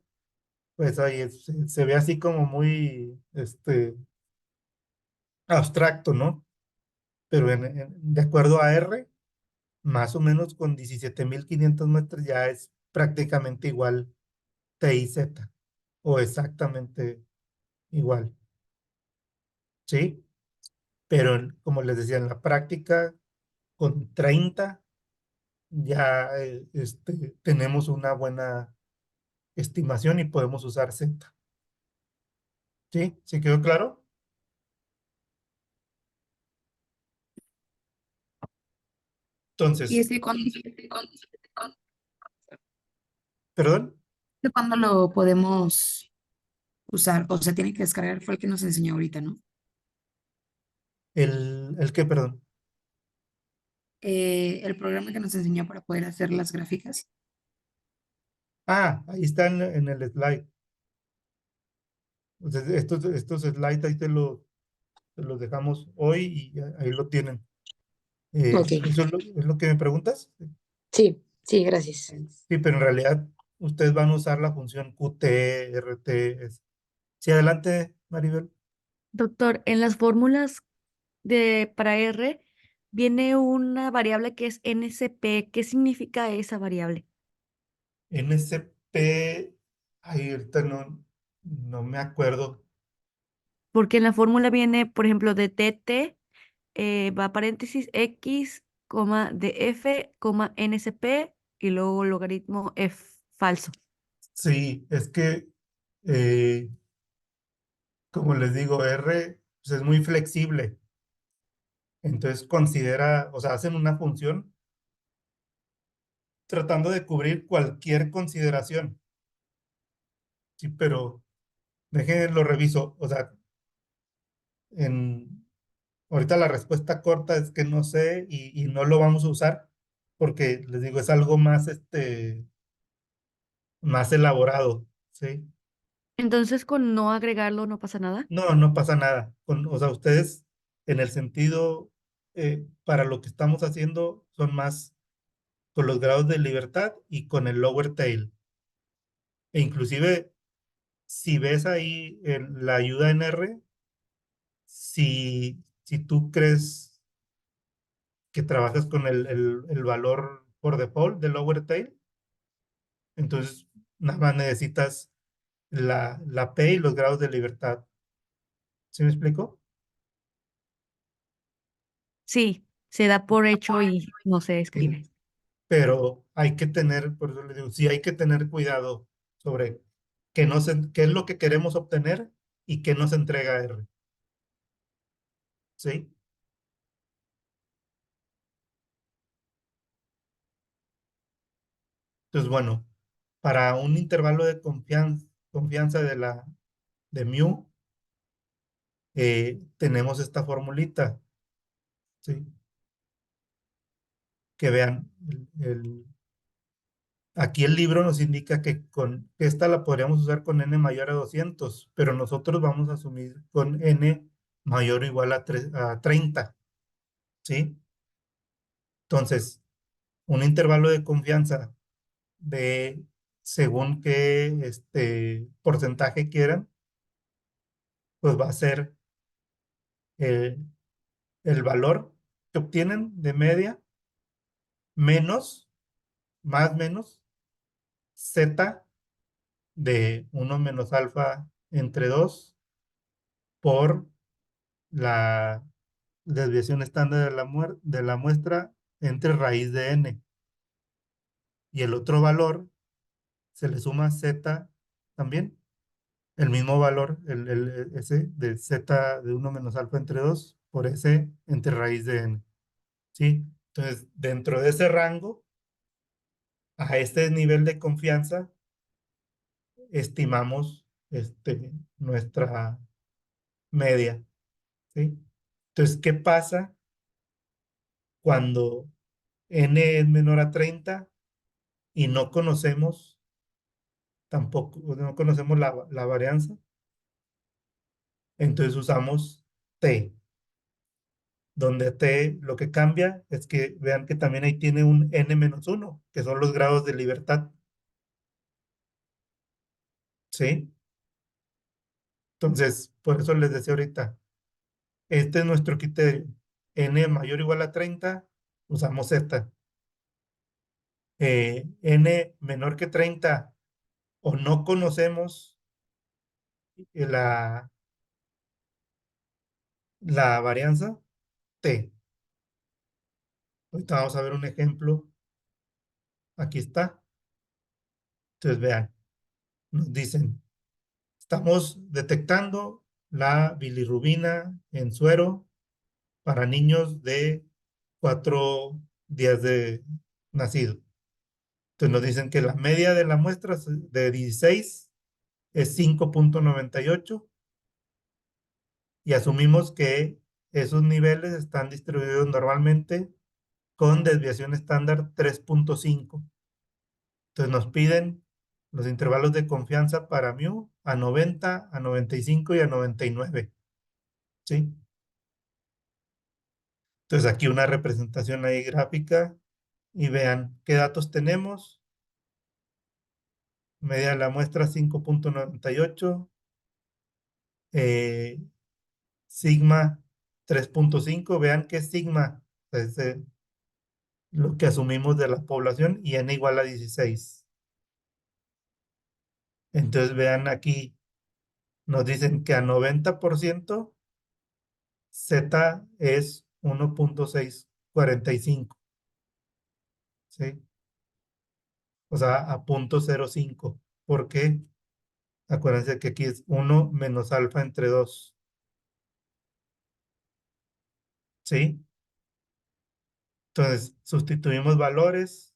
pues ahí se ve así como muy abstracto, ¿no? Pero de acuerdo a R, más o menos con 17.500 muestras ya es prácticamente igual T y Z, o exactamente igual, ¿sí? Pero como les decía, en la práctica, con 30 ya tenemos una buena estimación y podemos usar Z, ¿sí? ¿Sí quedó claro? Y Entonces, es que ¿perdón? ¿Cuándo lo podemos usar? O sea, tiene que descargar, fue el que nos enseñó ahorita, ¿no? ¿El qué, perdón? El programa que nos enseñó para poder hacer las gráficas. Ah, ahí está en el slide. O sea, estos slides ahí te los dejamos hoy y ahí lo tienen. Ok, ¿Eso es lo que me preguntas? sí, sí, gracias. Sí, pero en realidad ustedes van a usar la función QT, RT. Sí, adelante, Maribel. Doctor, en las fórmulas para R viene una variable que es NCP. ¿Qué significa esa variable? NCP, ahí ahorita no me acuerdo. Porque en la fórmula viene, por ejemplo, de TT, va paréntesis X, coma, de F, coma, NCP y luego logaritmo F falso. Sí, es que, eh, como les digo, R pues, es muy flexible. Entonces considera, o sea, hacen una función tratando de cubrir cualquier consideración. Sí, pero déjenme lo reviso. O sea, en, ahorita la respuesta corta es que no sé y no lo vamos a usar porque les digo, es algo más, más elaborado, ¿sí? Entonces, con no agregarlo no pasa nada. No pasa nada. O sea, ustedes en el sentido, para lo que estamos haciendo son más con los grados de libertad y con el lower tail. E inclusive, si ves ahí la ayuda en R, si tú crees que trabajas con el valor por default del lower tail, entonces nada más necesitas la P y los grados de libertad. ¿Sí me explico? Sí, se da por hecho y no se Sí. escribe. Pero hay que tener, por eso le digo, sí hay que tener cuidado sobre qué es lo que queremos obtener y qué nos entrega R. ¿Sí? Entonces, bueno, para un intervalo de confianza de mu, tenemos esta formulita, ¿sí? Que vean, aquí el libro nos indica que esta la podríamos usar con n mayor a 200, pero nosotros vamos a asumir con n mayor o igual a 30, ¿sí? Entonces, un intervalo de confianza de según qué porcentaje quieran, pues va a ser el, el valor que obtienen de media menos, más menos, z de 1 menos alfa entre 2 por la desviación estándar de la muestra entre raíz de n. Y el otro valor se le suma z también, el mismo valor, ese de z de 1 menos alfa entre 2 por s entre raíz de n. ¿Sí? Entonces, dentro de ese rango, a este nivel de confianza, estimamos nuestra media. ¿Sí? Entonces, ¿qué pasa cuando n es menor a 30 y no conocemos tampoco, no conocemos la varianza? Entonces usamos t, donde t lo que cambia es que vean que también ahí tiene un n-1, que son los grados de libertad. ¿Sí? Entonces, por eso les decía ahorita, este es nuestro criterio. N mayor o igual a 30, usamos z. N menor que 30 o no conocemos la, la varianza, t. Ahorita vamos a ver un ejemplo. Aquí está. Entonces, vean, nos dicen, estamos detectando la bilirrubina en suero para niños de 4 días de nacido. Entonces nos dicen que la media de la muestra de 16 es 5.98 y asumimos que esos niveles están distribuidos normalmente con desviación estándar 3.5. Entonces nos piden los intervalos de confianza para mu a 90, a 95 y a 99. ¿Sí? Entonces aquí una representación ahí gráfica y vean qué datos tenemos. Media de la muestra 5.98, sigma 3.5. Vean que sigma es lo que asumimos de la población y n igual a 16. Entonces vean aquí, nos dicen que a 90% Z es 1.645. ¿Sí? O sea, a 0.05. ¿Por qué? Acuérdense que aquí es 1 menos alfa entre 2. ¿Sí? Entonces, sustituimos valores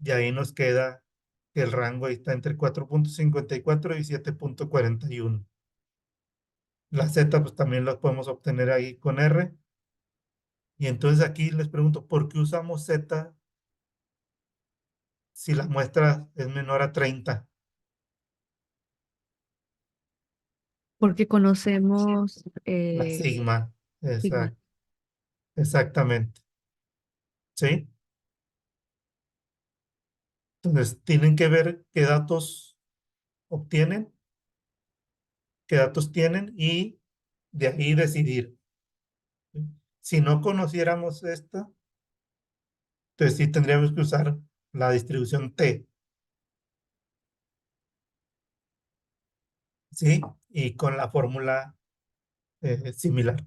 y ahí nos queda que el rango ahí está entre 4.54 y 7.41. La Z pues también la podemos obtener ahí con R. Y entonces aquí les pregunto, ¿por qué usamos Z si la muestra es menor a 30? Porque conocemos La sigma. sigma. Exactamente. ¿Sí? Entonces, tienen que ver qué datos obtienen, qué datos tienen y de ahí decidir. ¿Sí? Si no conociéramos esta, entonces sí tendríamos que usar la distribución T, ¿sí? Y con la fórmula similar.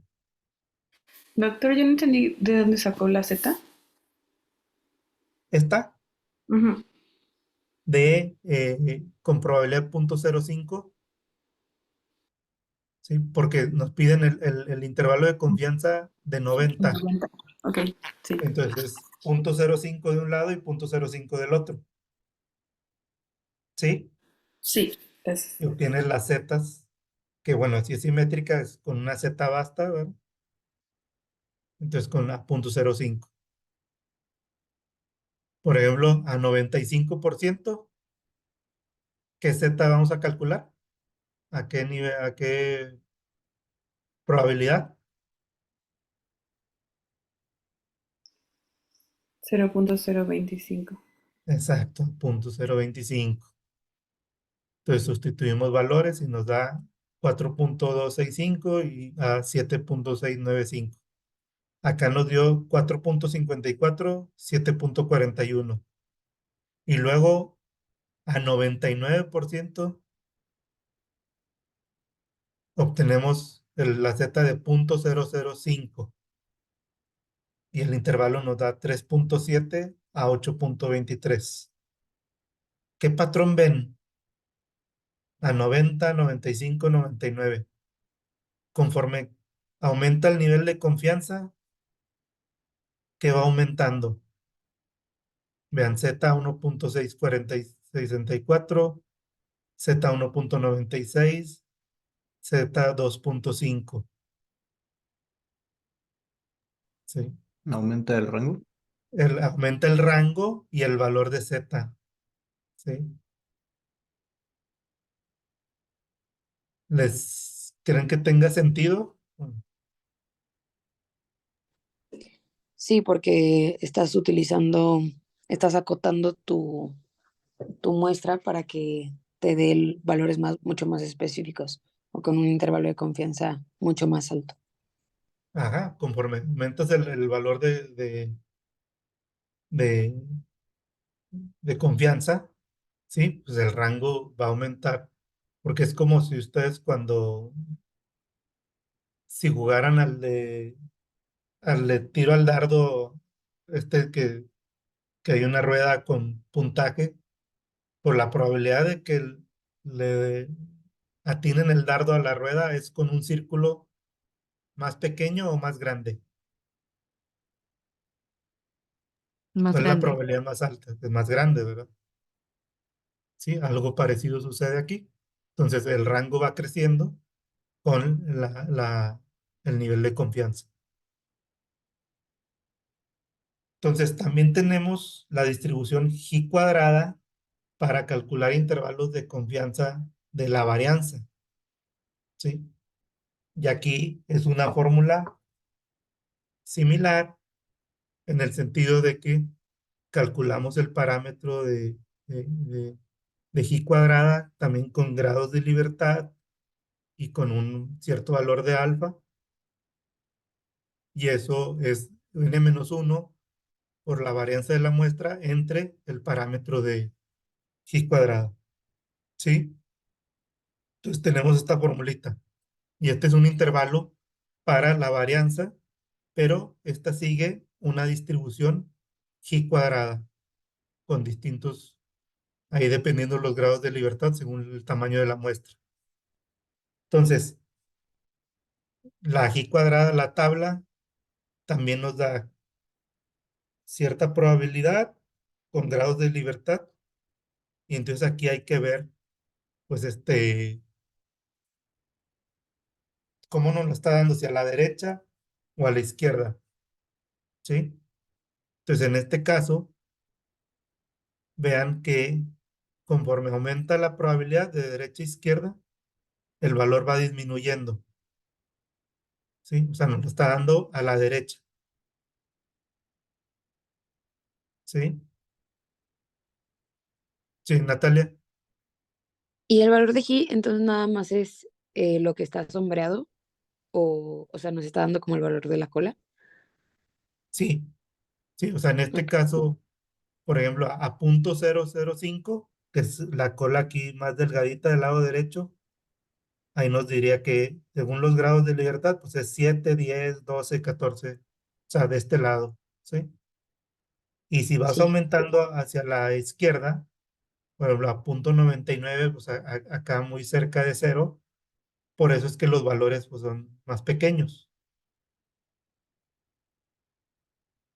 Doctor, yo no entendí de dónde sacó la Z. Esta Ujú. con probabilidad 0.05, ¿sí? Porque nos piden el intervalo de confianza de 90. 90. Ok, sí. Entonces, 0.05 de un lado y 0.05 del otro. ¿Sí? Sí, es Y obtienes las zetas, que bueno, si es simétrica, es con una zeta basta, ¿verdad? Entonces con la 0.05. Por ejemplo, a 95%, ¿qué zeta vamos a calcular? ¿A qué nivel, a qué probabilidad? 0.025. Exacto, 0.025. Entonces sustituimos valores y nos da 4.265 y a 7.695. Acá nos dio 4.54, 7.41. Y luego a 99% obtenemos la Z de 0.005 y el intervalo nos da 3.7 a 8.23. ¿Qué patrón ven? A 90, 95, 99. Conforme aumenta el nivel de confianza, ¿qué va aumentando? Vean, Z 1.664, Z 1.96, Z 2.5. ¿Sí? ¿Aumenta el rango? Aumenta el rango y el valor de Z. ¿Sí? ¿Les creen que tenga sentido? Sí, porque estás acotando tu muestra para que te dé valores mucho más específicos o con un intervalo de confianza mucho más alto. Ajá, conforme aumentas el valor de, de confianza, ¿sí? Pues el rango va a aumentar. Porque es como si ustedes si jugaran al de tiro al dardo, que hay una rueda con puntaje, por la probabilidad de que le atinen el dardo a la rueda es con un círculo más pequeño o más grande. Más ¿Cuál es la grande. probabilidad más alta? Es más grande, ¿verdad? Sí, algo parecido sucede aquí. Entonces el rango va creciendo con el nivel de confianza. Entonces también tenemos la distribución G cuadrada para calcular intervalos de confianza de la varianza, ¿sí? Y aquí es una fórmula similar en el sentido de que calculamos el parámetro de G cuadrada también con grados de libertad y con un cierto valor de alfa, y eso es n-1 por la varianza de la muestra entre el parámetro de G cuadrada, ¿sí? Entonces tenemos esta formulita, y este es un intervalo para la varianza, pero esta sigue una distribución G cuadrada con distintos, ahí dependiendo los grados de libertad según el tamaño de la muestra. Entonces, la G cuadrada, la tabla, también nos da cierta probabilidad con grados de libertad, y entonces aquí hay que ver, pues, cómo nos lo está dando, si a la derecha o a la izquierda, ¿sí? Entonces, en este caso, vean que conforme aumenta la probabilidad de derecha a izquierda, el valor va disminuyendo, ¿sí? O sea, nos lo está dando a la derecha, ¿sí? Sí, Natalia. Y el valor de G, entonces nada más es lo que está sombreado, o sea, nos está dando como el valor de la cola. Sí, sí, o sea, en este Ok. caso, por ejemplo, a punto 0,05, que es la cola aquí más delgadita del lado derecho, ahí nos diría que según los grados de libertad, pues es 7, 10, 12, 14, o sea, de este lado, ¿sí? Y si vas Sí. aumentando hacia la izquierda, por ejemplo, a punto 99, pues acá muy cerca de cero, por eso es que los valores pues son más pequeños,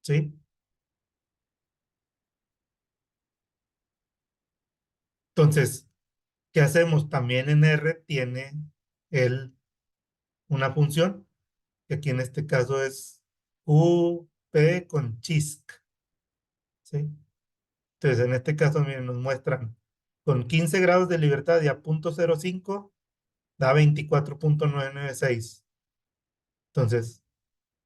¿sí? Entonces, ¿qué hacemos? También en R tiene el, una función, que aquí en este caso es UP con CHISC, ¿sí? Entonces, en este caso, miren, nos muestran con 15 grados de libertad y a punto 0,5 da 24,996. Entonces,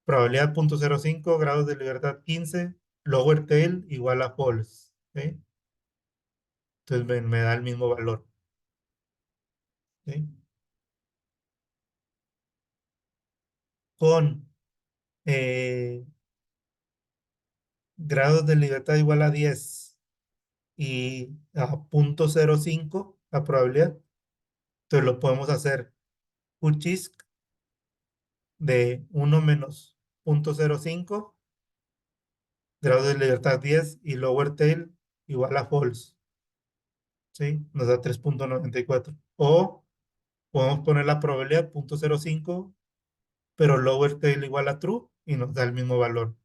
probabilidad punto 0,5, grados de libertad 15, lower tail igual a false, ¿sí? Entonces me da el mismo valor, ¿sí? Con eh, grados de libertad igual a 10 y a punto 0,5 la probabilidad, entonces lo podemos hacer QCHISC de 1 menos punto 0,5, grados de libertad 10 y lower tail igual a false, ¿sí? Nos da 3,94. O podemos poner la probabilidad punto 0,5, pero lower tail igual a true y nos da el mismo valor,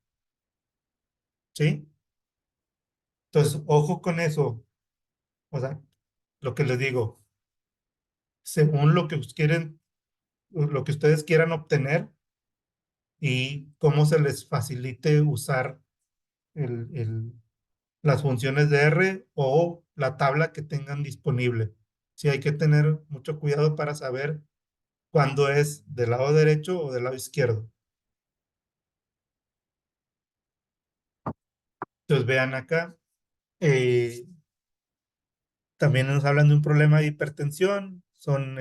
¿sí? Entonces, ojo con eso. O sea, lo que les digo, según lo que quieren, lo que ustedes quieran obtener y cómo se les facilite usar las funciones de R o la tabla que tengan disponible. Sí, hay que tener mucho cuidado para saber cuándo es del lado derecho o del lado izquierdo. Entonces vean acá, eh, también nos hablan de un problema de hipertensión. Son,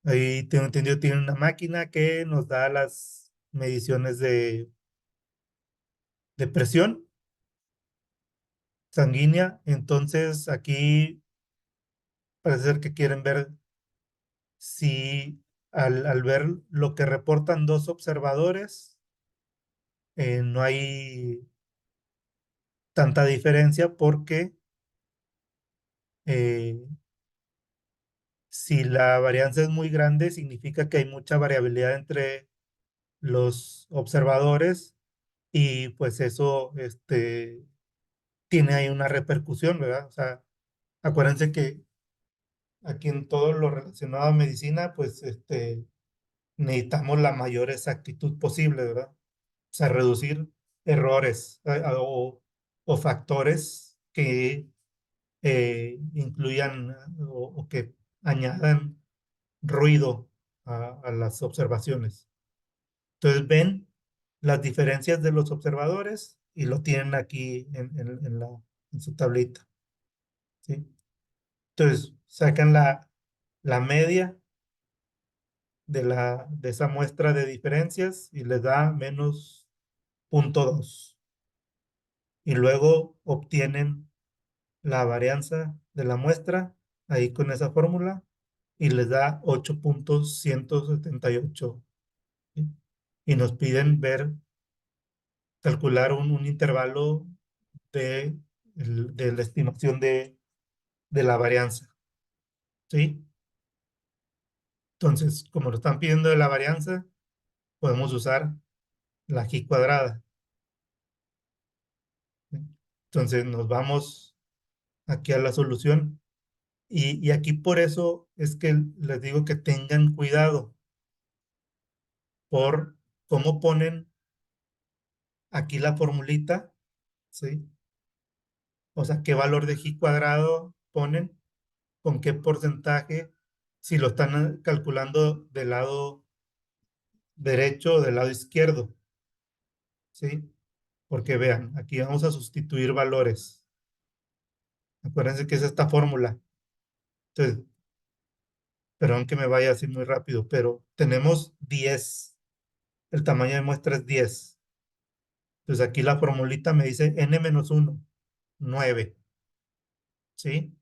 ahí tengo entendido, tienen una máquina que nos da las mediciones de presión sanguínea. Entonces aquí parece ser que quieren ver si al ver lo que reportan dos observadores, no hay tanta diferencia porque eh, si la varianza es muy grande, significa que hay mucha variabilidad entre los observadores y pues eso, tiene ahí una repercusión, ¿verdad? O sea, acuérdense que aquí en todo lo relacionado a medicina, pues, necesitamos la mayor exactitud posible, ¿verdad? O sea, reducir errores o factores que incluyan o que añadan ruido a las observaciones. Entonces ven las diferencias de los observadores y lo tienen aquí en su tablita, ¿sí? Entonces sacan la media de esa muestra de diferencias y les da menos 0,2. Y luego obtienen la varianza de la muestra ahí con esa fórmula y les da 8,178. ¿Sí? Y nos piden calcular un intervalo de la estimación de la varianza. ¿Sí? Entonces, como lo están pidiendo de la varianza, podemos usar la G cuadrada. ¿Sí? Entonces nos vamos aquí a la solución. Y aquí por eso es que les digo que tengan cuidado por cómo ponen aquí la formulita, ¿sí? O sea, qué valor de G cuadrado ponen, con qué porcentaje, si lo están calculando del lado derecho o del lado izquierdo, ¿sí? Porque vean, aquí vamos a sustituir valores. Acuérdense que es esta fórmula. Entonces, perdón que me vaya así muy rápido, pero tenemos 10. El tamaño de muestra es 10. Entonces aquí la formulita me dice n-1, 9. ¿Sí?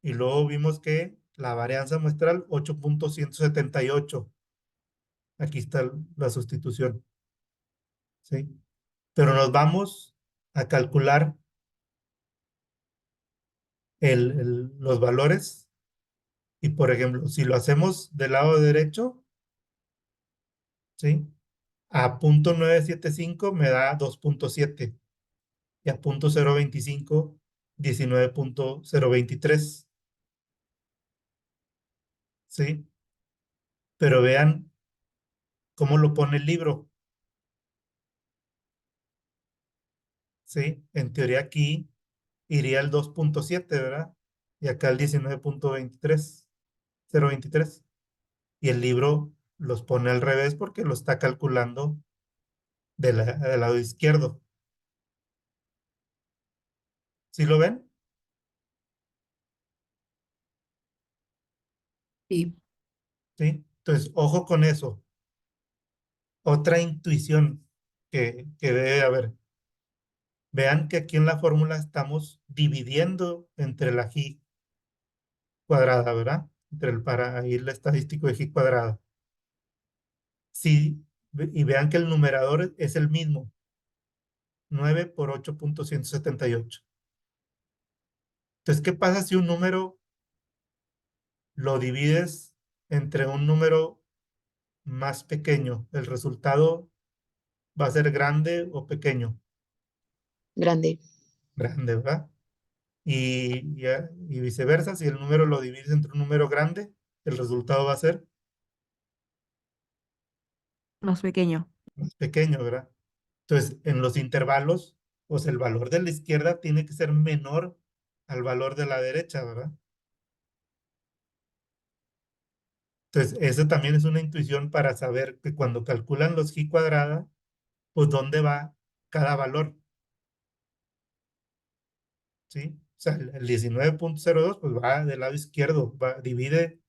Y luego vimos que la varianza muestral 8,178. Aquí está la sustitución. ¿Sí? Pero nos vamos a calcular los valores. Y por ejemplo, si lo hacemos del lado derecho, ¿sí? A 0,975 me da 2,7 y a 0,025, 19,023. ¿Sí? Pero vean cómo lo pone el libro. ¿Sí? En teoría aquí iría el 2,7, ¿verdad? Y acá el 19,23, 0,23. Y el libro los pone al revés porque lo está calculando del lado izquierdo. ¿Sí lo ven? Sí. ¿Sí? Entonces, ojo con eso. Otra intuición que debe haber. Vean que aquí en la fórmula estamos dividiendo entre la G cuadrada, ¿verdad? Entre para ahí el estadístico de G cuadrada. Sí, y vean que el numerador es el mismo, 9 por 8,178. Entonces, ¿qué pasa si un número lo divides entre un número más pequeño? ¿El resultado va a ser grande o pequeño? Grande. Grande, ¿verdad? Y viceversa, si el número lo divides entre un número grande, el resultado va a ser Más pequeño. más pequeño, ¿verdad? Entonces, en los intervalos, pues el valor de la izquierda tiene que ser menor al valor de la derecha, ¿verdad? Entonces, eso también es una intuición para saber que cuando calculan los G cuadrada, pues dónde va cada valor, ¿sí? O sea, el 19,02 pues va del lado izquierdo, divide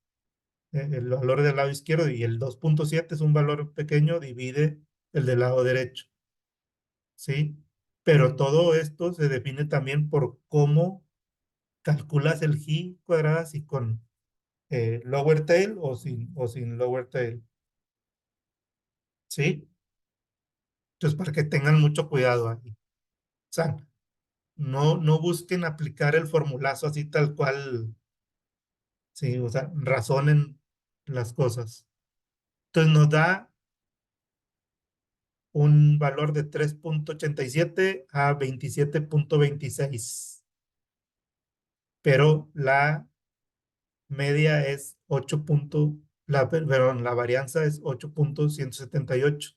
el valor del lado izquierdo y el 2,7 es un valor pequeño, divide el del lado derecho, ¿sí? Pero todo esto se define también por cómo calculas el G cuadrada, si con lower tail o sin lower tail, ¿sí? Entonces, para que tengan mucho cuidado ahí. O sea, no busquen aplicar el formulazo así tal cual, sí, o sea, razonen las cosas. Entonces nos da un valor de 3.87 a 27.26, pero la media es 8. Perdón, la varianza es 8.178.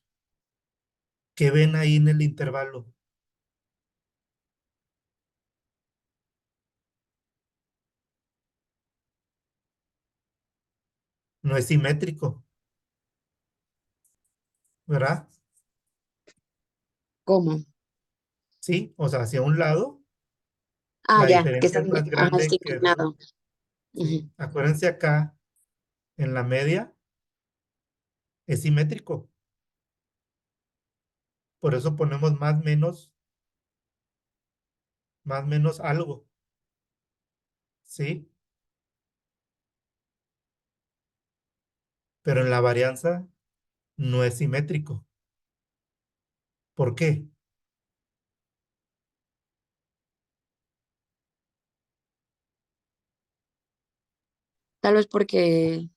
¿Qué ven ahí en el intervalo? No es simétrico, ¿verdad? ¿Cómo? Sí, o sea, hacia un lado Ah, la ya, que diferencia está, es más está grande que del otro. inclinado. Sí, Ujú. acuérdense acá en la media es simétrico, por eso ponemos más menos algo, ¿sí? Pero en la varianza no es simétrico. ¿Por qué? Tal vez porque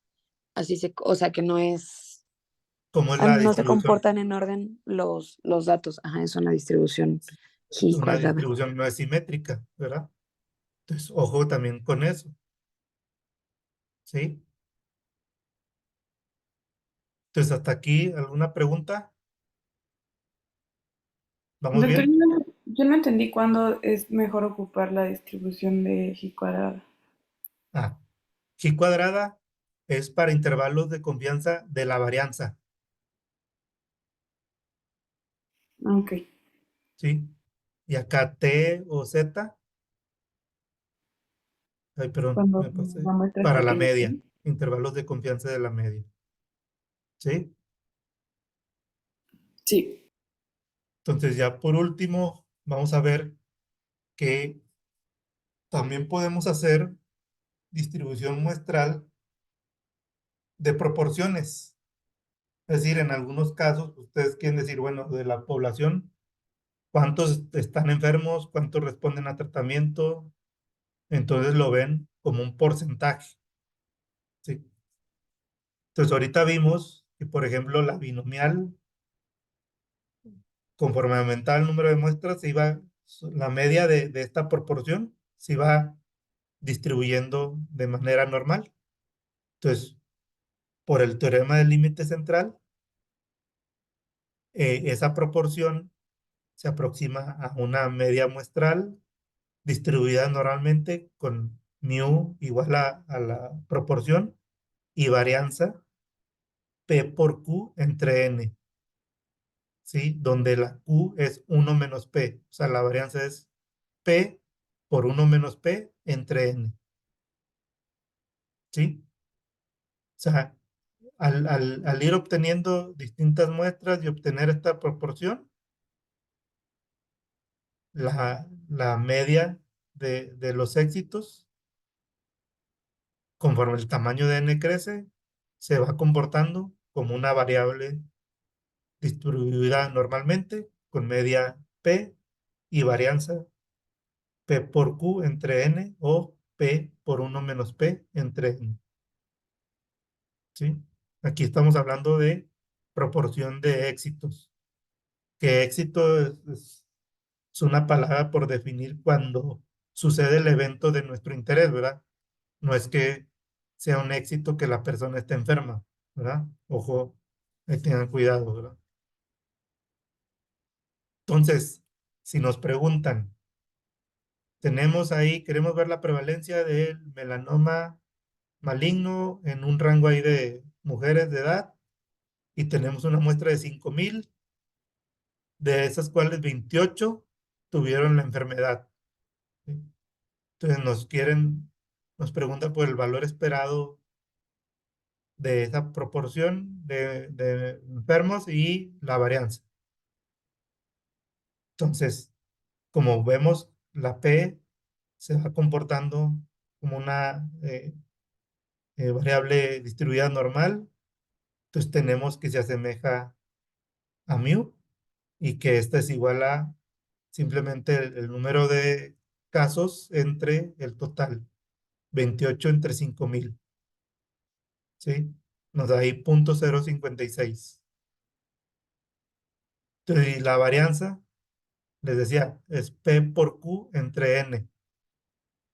así o sea, que no es, ¿Cómo es ah, la no se distribución? comportan en orden los datos. Ajá, eso en la distribución G Una cuadrada. distribución no es simétrica, ¿verdad? Entonces, ojo también con eso, ¿sí? Entonces, hasta aquí, ¿alguna pregunta? ¿Vamos Doctor, bien? yo no entendí cuándo es mejor ocupar la distribución de G cuadrada. Ah, G cuadrada es para intervalos de confianza de la varianza, Ok, ¿sí? Y acá T o Z, ay, perdón, cuando me pasé, la muestra es para la pequeña. media, intervalos de confianza de la media, ¿sí? Sí. Entonces, ya por último, vamos a ver que también podemos hacer distribución muestral de proporciones. Es decir, en algunos casos, ustedes quieren decir, bueno, de la población, ¿cuántos están enfermos? ¿Cuántos responden a tratamiento? Entonces lo ven como un porcentaje, ¿sí? Entonces ahorita vimos que, por ejemplo, la binomial, conforme aumentaba el número de muestras, la media de esta proporción se iba distribuyendo de manera normal. Entonces, por el teorema del límite central, esa proporción se aproxima a una media muestral distribuida normalmente con mu igual a la proporción y varianza P por Q entre N, ¿sí? Donde la Q es 1 menos P, o sea, la varianza es P por 1 menos P entre N, ¿sí? O sea, al ir obteniendo distintas muestras y obtener esta proporción, la media de los éxitos, conforme el tamaño de n crece, se va comportando como una variable distribuida normalmente con media p y varianza p por q entre n o p por 1 menos p entre n, ¿sí? Aquí estamos hablando de proporción de éxitos, que éxito es una palabra por definir cuando sucede el evento de nuestro interés, ¿verdad? No es que sea un éxito que la persona esté enferma, ¿verdad? Ojo, tengan cuidado, ¿verdad? Entonces, si nos preguntan, tenemos ahí, queremos ver la prevalencia del melanoma maligno en un rango ahí de mujeres de edad y tenemos una muestra de 5,000, de esas cuales 28 tuvieron la enfermedad, ¿sí? Entonces nos pregunta por el valor esperado de esa proporción de enfermos y la varianza. Entonces, como vemos, la P se va comportando como una variable distribuida normal. Entonces tenemos que se asemeja a mu y que esta es igual a simplemente el número de casos entre el total, 28 entre 5,000, ¿sí? Nos da ahí 0.056. Entonces, y la varianza, les decía, es P por Q entre N.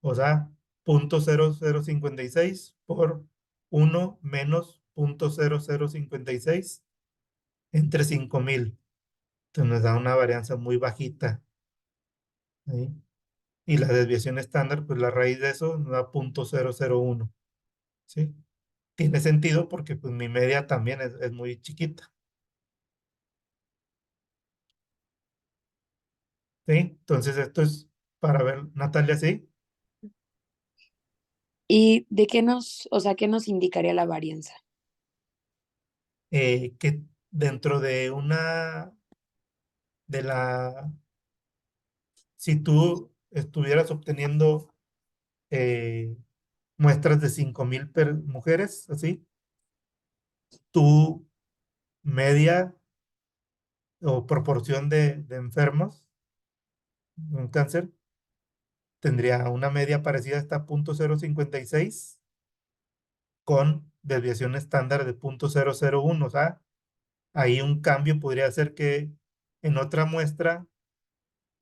O sea, 0.0056 por 1 menos 0.0056 entre 5000. Entonces nos da una varianza muy bajita. ¿Sí? Y la desviación estándar, pues la raíz de eso nos da 0.001. ¿Sí? Tiene sentido porque pues mi media también es muy chiquita. ¿Sí? Entonces esto es para ver, Natalia, ¿sí? ¿Y de qué o sea, qué nos indicaría la varianza? Que dentro de de la, si tú estuvieras obteniendo muestras de 5000 mujeres, así, tu media o proporción de enfermos con cáncer tendría una media parecida a esta 0.056 con desviación estándar de 0.001. O sea, ahí un cambio podría ser que en otra muestra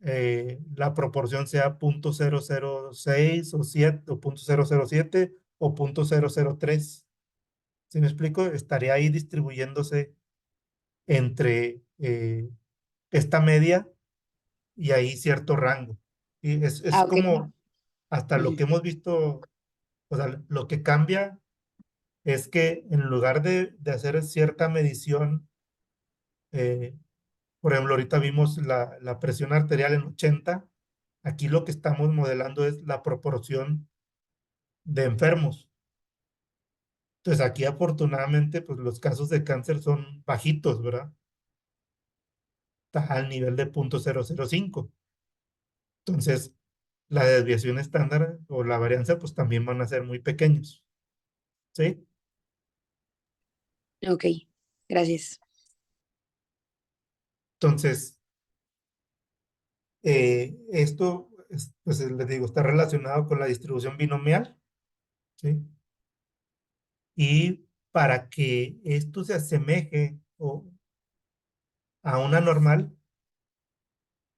la proporción sea 0.006 o 7 o 0.007 o 0.003. ¿Sí me explico? Estaría ahí distribuyéndose entre esta media y ahí cierto rango. Y es Ah, ok. como hasta lo Ujú. que hemos visto, o sea, lo que cambia es que en lugar de hacer cierta medición, eh, por ejemplo, ahorita vimos la presión arterial en 80, aquí lo que estamos modelando es la proporción de enfermos. Entonces aquí afortunadamente, pues los casos de cáncer son bajitos, ¿verdad? Está al nivel de 0.005. Entonces, la desviación estándar o la varianza, pues también van a ser muy pequeños, ¿sí? Ok, gracias. Entonces, esto, pues les digo, está relacionado con la distribución binomial, ¿sí? Y para que esto se asemeje a una normal,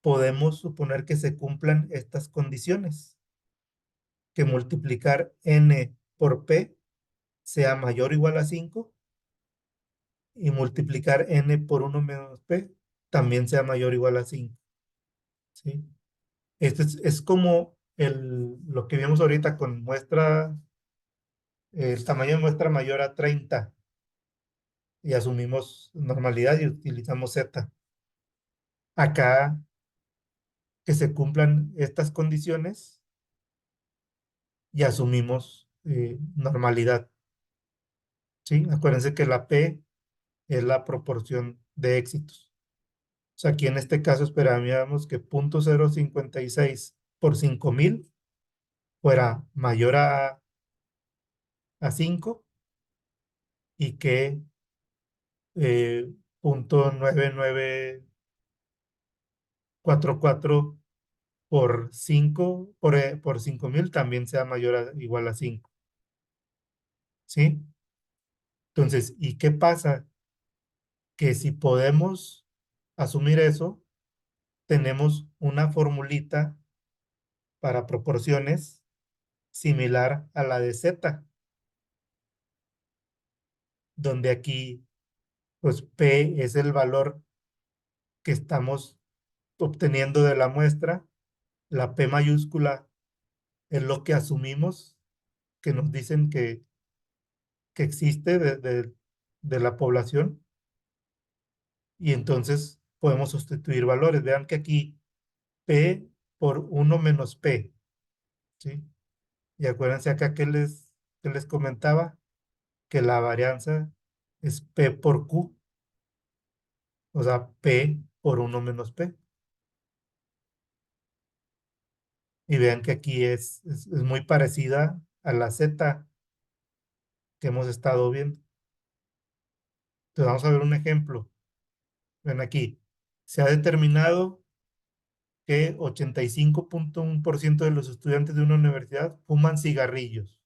podemos suponer que se cumplan estas condiciones, que multiplicar n por p sea mayor o igual a 5 y multiplicar n por 1 menos p también sea mayor o igual a 5. ¿Sí? Esto es como lo que vimos ahorita con muestra, el tamaño de muestra mayor a 30 y asumimos normalidad y utilizamos z. Acá que se cumplan estas condiciones y asumimos normalidad. ¿Sí? Acuérdense que la p es la proporción de éxitos. O sea, aquí en este caso esperaríamos que 0.056 por 5000 fuera mayor a 5 y que 0.9944 por 5 por 5000 también sea mayor a igual a 5. ¿Sí? Entonces, ¿y qué pasa? Que si podemos asumir eso, tenemos una formulita para proporciones similar a la de Z, donde aquí, pues P es el valor que estamos obteniendo de la muestra, la P mayúscula es lo que asumimos, que nos dicen que existe de la población, y entonces podemos sustituir valores. Vean que aquí P por 1 menos P, ¿sí? Y acuérdense acá que les comentaba que la varianza es P por Q, o sea, P por 1 menos P. Y vean que aquí es muy parecida a la Z que hemos estado viendo. Entonces vamos a ver un ejemplo. Ven aquí. Se ha determinado que 85.1% de los estudiantes de una universidad fuman cigarrillos.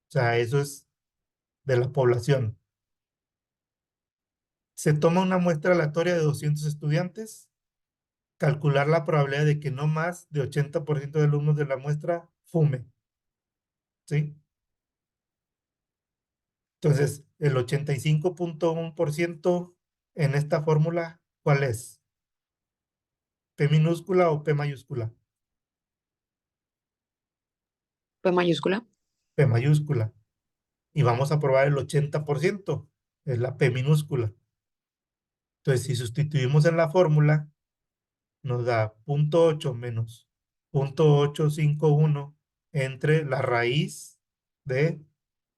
O sea, eso es de la población. Se toma una muestra aleatoria de 200 estudiantes, calcular la probabilidad de que no más de 80% de alumnos de la muestra fume, ¿sí? Entonces, el 85.1% en esta fórmula, ¿cuál es? ¿P minúscula o P mayúscula? P mayúscula. P mayúscula. Y vamos a probar el 80%, es la P minúscula. Entonces, si sustituimos en la fórmula, nos da 0.8 menos 0.851 entre la raíz de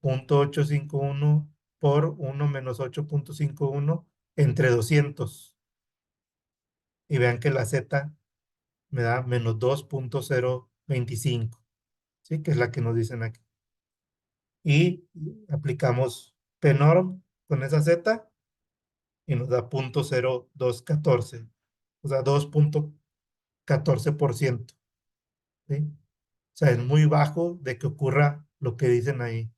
0.851 por 1 menos 8.51 entre 200. Y vean que la Z me da menos 2.025, ¿sí? Que es la que nos dicen aquí. Y aplicamos P-norm con esa Z y nos da 0.0214, o sea, 2.14%, ¿sí? O sea, es muy bajo de que ocurra lo que dicen ahí,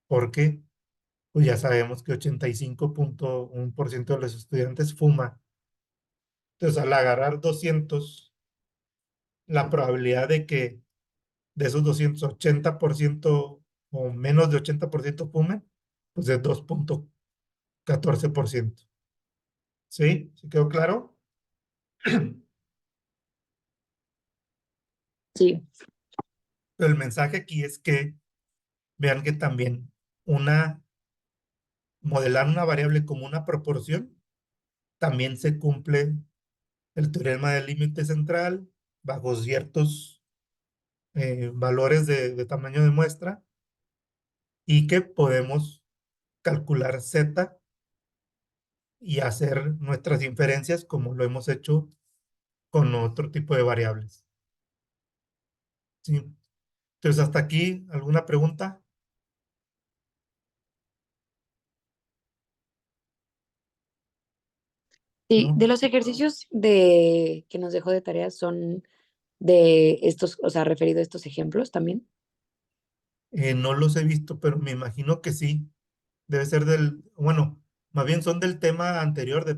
porque pues ya sabemos que 85.1% de los estudiantes fuma. Entonces, al agarrar 200, la probabilidad de que de esos 280% o menos de 80% fumen, pues es 2.14%. ¿Sí? ¿Sí quedó claro? Sí. Pero el mensaje aquí es que vean que también modelar una variable como una proporción, también se cumple el teorema del límite central bajo ciertos valores de tamaño de muestra y que podemos calcular z y hacer nuestras inferencias como lo hemos hecho con otro tipo de variables. ¿Sí? Entonces, hasta aquí, ¿alguna pregunta? Sí, ¿No? de los ejercicios de que nos dejó de tareas son de estos, o sea, referido a estos ejemplos también. No los he visto, pero me imagino que sí. Debe ser bueno, más bien son del tema anterior de